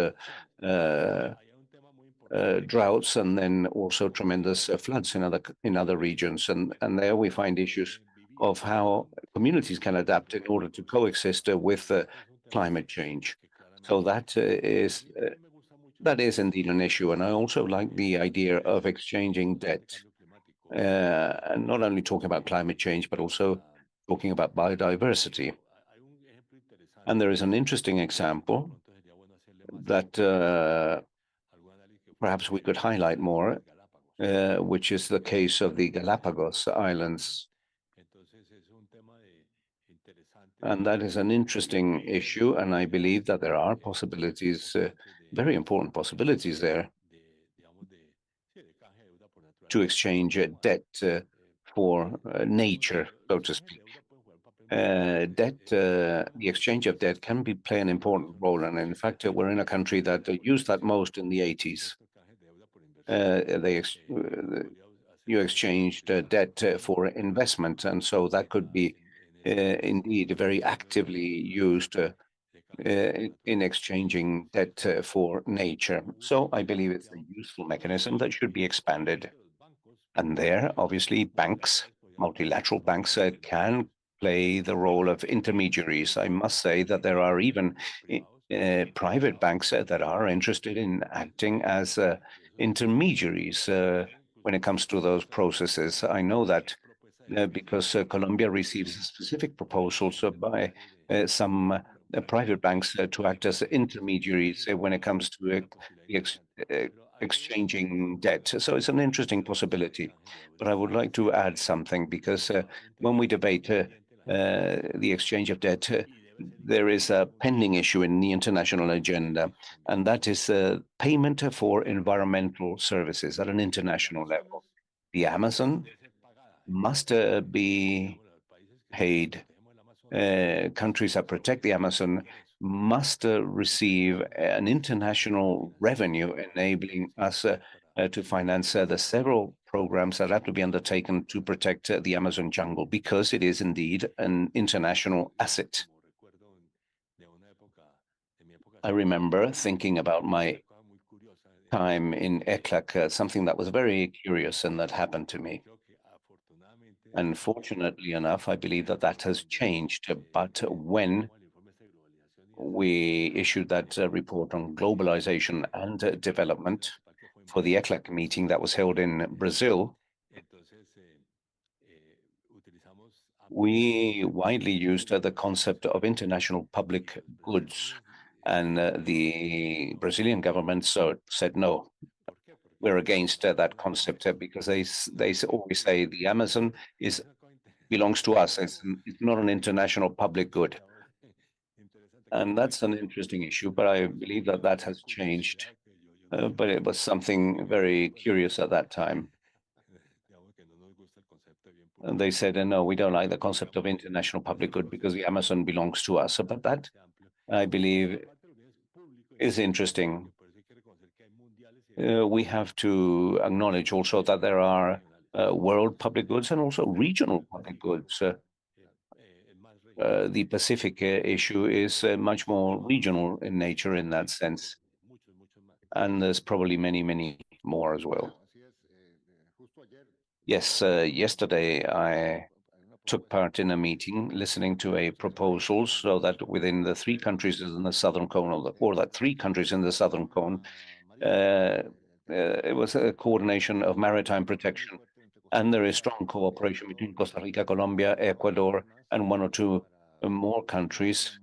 droughts and then also tremendous floods in other regions, and there we find issues of how communities can adapt in order to coexist with climate change. So that is indeed an issue. And I also like the idea of exchanging debt, and not only talking about climate change, but also talking about biodiversity. And there is an interesting example that perhaps we could highlight more, which is the case of the Galapagos Islands. And that is an interesting issue, and I believe that there are possibilities, very important possibilities there, to exchange debt for nature, so to speak. The exchange of debt can play an important role, and in fact, we're in a country that used that most in the 80s. You exchanged debt for investment, and so that could be indeed very actively used in exchanging debt for nature. So I believe it's a useful mechanism that should be expanded. And there, obviously, banks, multilateral banks, can play the role of intermediaries. I must say that there are even private banks that are interested in acting as intermediaries when it comes to those processes. I know that because Colombia receives specific proposals by some private banks to act as intermediaries when it comes to exchanging debt. So it's an interesting possibility. But I would like to add something, because when we debate the exchange of debt, there is a pending issue in the international agenda, and that is payment for environmental services at an international level. The Amazon must be paid. Countries that protect the Amazon must receive an international revenue, enabling us to finance the several programs that have to be undertaken to protect the Amazon jungle, because it is indeed an international asset. I remember thinking about my time in ECLAC, something that was very curious and that happened to me. Unfortunately enough, I believe that that has changed. But when we issued that report on globalization and development for the ECLAC meeting that was held in Brazil, we widely used the concept of international public goods. And the Brazilian government said, no, we're against that concept, because they always say the Amazon belongs to us. It's not an international public good. And that's an interesting issue, but I believe that that has changed. But it was something very curious at that time. And they said, no, we don't like the concept of international public good because the Amazon belongs to us. But that, I believe, is interesting. We have to acknowledge also that there are world public goods and also regional public goods. The Pacific issue is much more regional in nature in that sense. And there's probably many, many more as well. Yes, yesterday I took part in a meeting listening to a proposal so that within the three countries in the Southern Cone, or that three countries in the Southern Cone, it was a coordination of maritime protection. And there is strong cooperation between Costa Rica, Colombia, Ecuador, and one or two more countries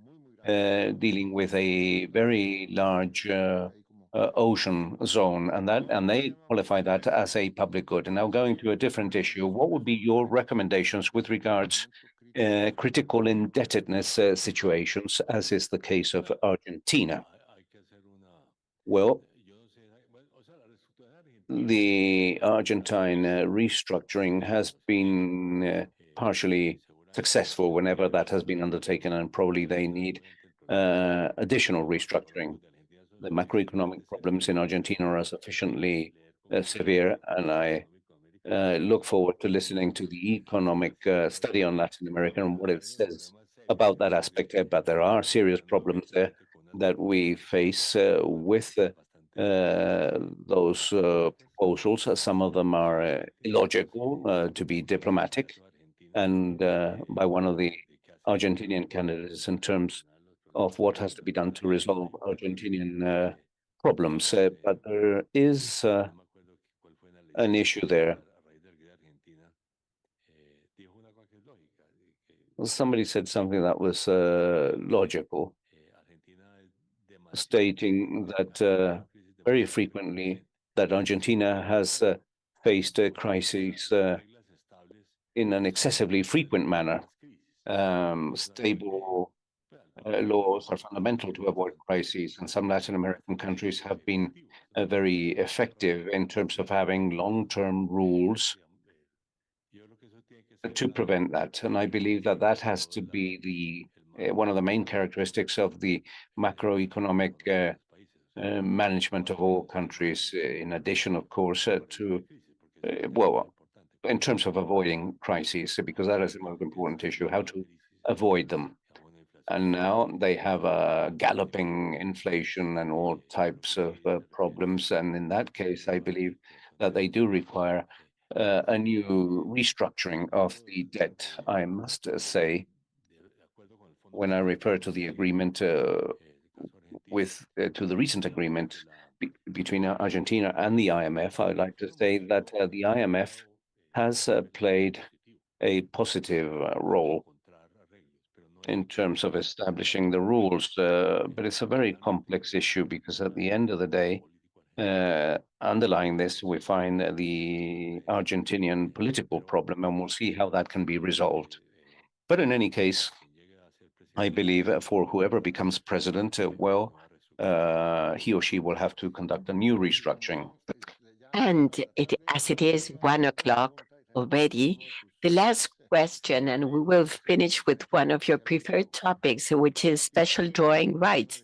dealing with a very large ocean zone, and they qualify that as a public good. And now going to a different issue, what would be your recommendations with regards critical indebtedness situations, as is the case of Argentina? Well, the Argentine restructuring has been partially successful whenever that has been undertaken, and probably they need additional restructuring. The macroeconomic problems in Argentina are sufficiently severe, and I look forward to listening to the economic study on Latin America and what it says about that aspect. But there are serious problems there that we face with those proposals. Some of them are illogical, to be diplomatic. and by one of the Argentinian candidates in terms of what has to be done to resolve Argentinian problems. But there is an issue there. Somebody said something that was logical, stating that very frequently that Argentina has faced crises in an excessively frequent manner. Stable laws are fundamental to avoid crises, and some Latin American countries have been very effective in terms of having long-term rules to prevent that. And I believe that that has to be the one of the main characteristics of the macroeconomic management of all countries, in addition, of course, to, well, in terms of avoiding crises, because that is the most important issue, how to avoid them. And now they have a galloping inflation and all types of problems. And in that case, I believe that they do require a new restructuring of the debt. I must say, when I refer to the agreement to the recent agreement between Argentina and the IMF, I would like to say that the IMF has played a positive role in terms of establishing the rules, but it's a very complex issue because at the end of the day, underlying this, we find the Argentinian political problem, and we'll see how that can be resolved. But in any case, I believe for whoever becomes president, he or she will have to conduct a new restructuring. And as it is 1 o'clock already, the last question, and we will finish with one of your preferred topics, which is special drawing rights.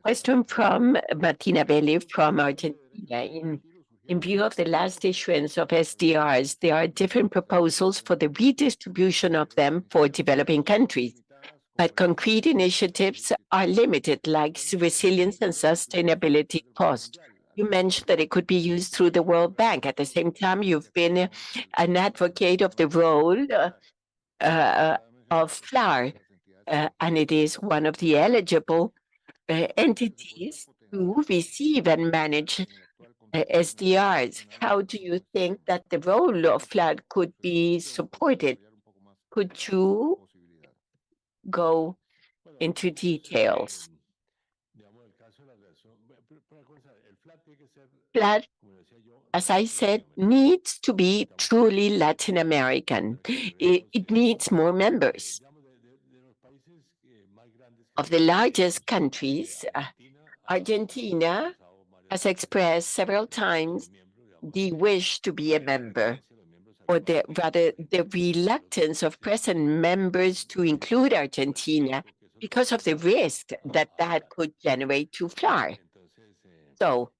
Question from Martina Belli from Argentina. In view of the last issuance of SDRs, there are different proposals for the redistribution of them for developing countries, but concrete initiatives are limited, like resilience and sustainability cost. You mentioned that it could be used through the World Bank. At the same time, you've been an advocate of the role of FLAR, and it is one of the eligible entities to receive and manage SDRs. How do you think that the role of FLAR could be supported? Could you go into details? FLAR, as I said, needs to be truly Latin American. It needs more members. Of the largest countries, Argentina has expressed several times the wish to be a member, or rather the reluctance of present members to include Argentina because of the risk that that could generate to FLAR. So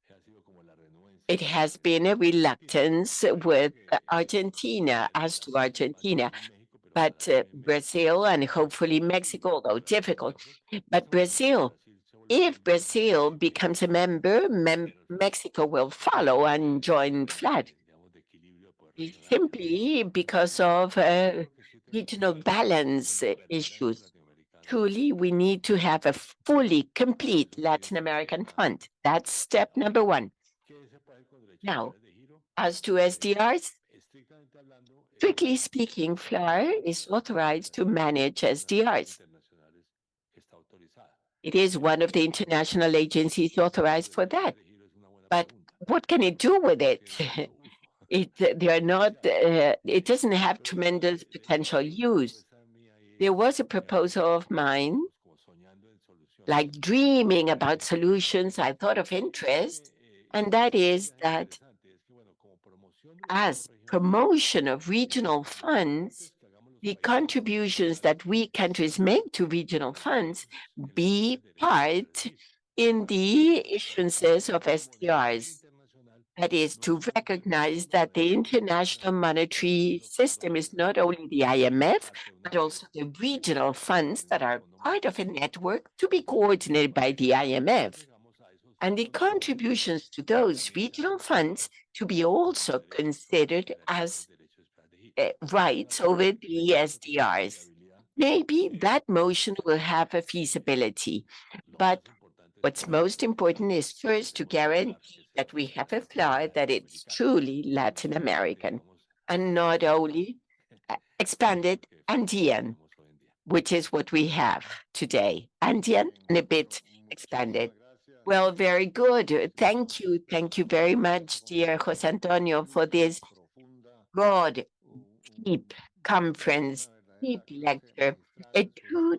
it has been a reluctance with Argentina, as to Argentina, but Brazil and hopefully Mexico, although difficult, but Brazil, if Brazil becomes a member, Mexico will follow and join FLAR, simply because of regional balance issues. Truly, we need to have a fully complete Latin American fund. That's step number one. Now, as to SDRs, strictly speaking, FLAR is authorized to manage SDRs. It is one of the international agencies authorized for that. But what can it do with it? It doesn't have tremendous potential use. There was a proposal of mine, like dreaming about solutions I thought of interest, and that is that as promotion of regional funds, the contributions that we countries make to regional funds be part in the issuances of SDRs. That is to recognize that the international monetary system is not only the IMF, but also the regional funds that are part of a network to be coordinated by the IMF. And the contributions to those regional funds to be also considered as rights over the SDRs. Maybe that motion will have a feasibility, but what's most important is first to guarantee that we have a flower that it's truly Latin American and not only expanded Andean, which is what we have today. Andean and a bit expanded. Well, very good. Thank you. Thank you very much, dear Jose Antonio, for this broad, deep conference, deep lecture, a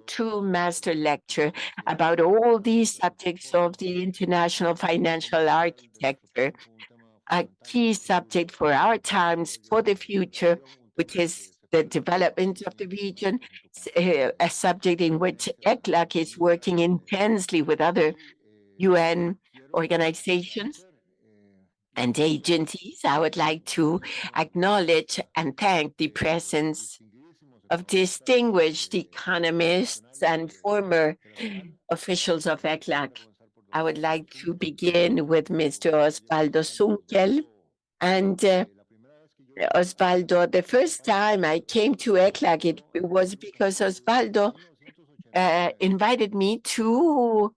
true master lecture about all these subjects of the international financial architecture, a key subject for our times, for the future, which is the development of the region, a subject in which ECLAC is working intensely with other UN organizations and agencies. I would like to acknowledge and thank the presence of distinguished economists and former officials of ECLAC. I would like to begin with Mr. Osvaldo Sunkel. And Osvaldo, the first time I came to ECLAC, it was because Osvaldo invited me to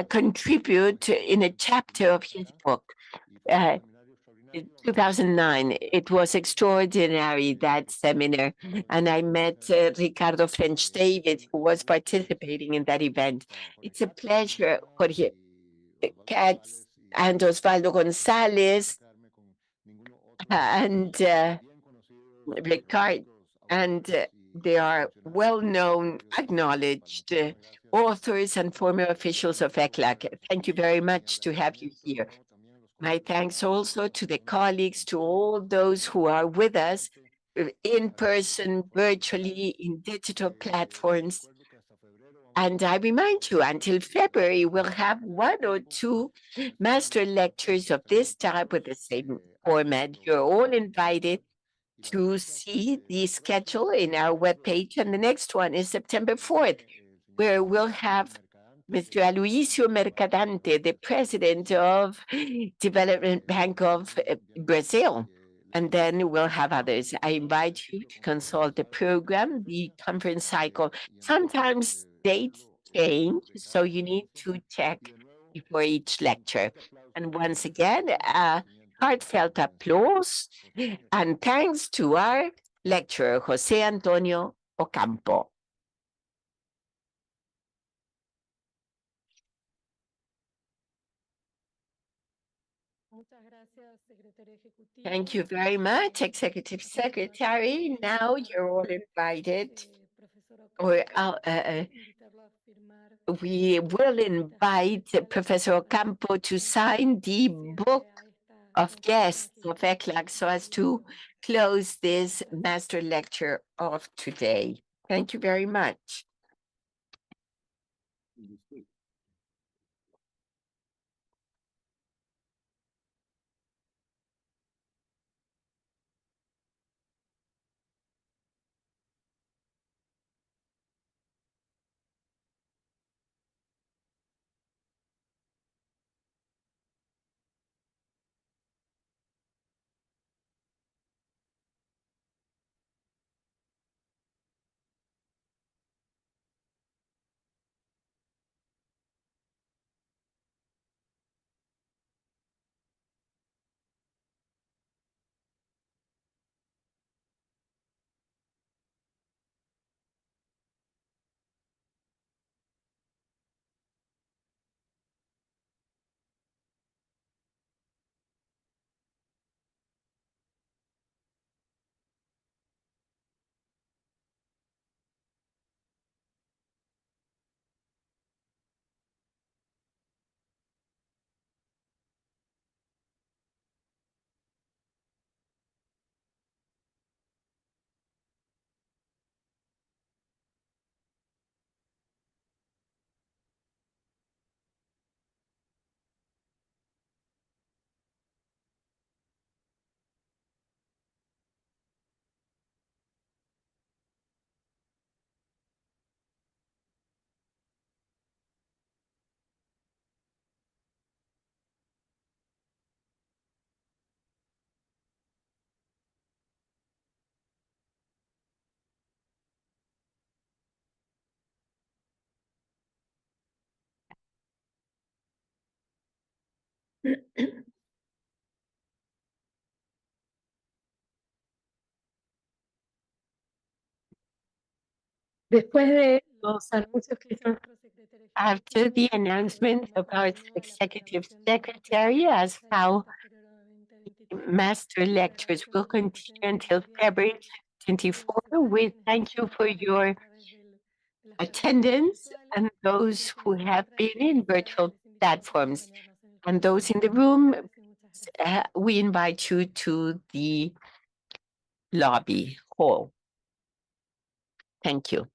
contribute in a chapter of his book. In 2009, it was extraordinary, that seminar, and I met Ricardo French David, who was participating in that event. It's a pleasure, Jorge Katz and Osvaldo Gonzalez and Ricard, and they are well-known, acknowledged authors and former officials of ECLAC. Thank you very much to have you here. My thanks also to the colleagues, to all those who are with us in person, virtually, in digital platforms. And I remind you, until February, we'll have one or two master lectures of this type with the same format. You're all invited to see the schedule in our webpage. And the next one is September 4th, where we'll have Mr. Aloisio Mercadante, the president of Development Bank of Brazil. And then we'll have others. I invite you to consult the program, the conference cycle. Sometimes dates change, so you need to check before each lecture. And once again, heartfelt applause and thanks to our lecturer, José Antonio Ocampo. Thank you very much, Executive Secretary. Now you're all invited, or we will invite Professor Ocampo to sign the book of guests of ECLAC so as to close this master lecture of today. Thank you very much. Después de los anuncios que hizo after the announcement of our executive secretary as how master lectures will continue until February 24, we thank you for your attendance and those who have been in virtual platforms. And those in the room, we invite you to the lobby hall. Thank you.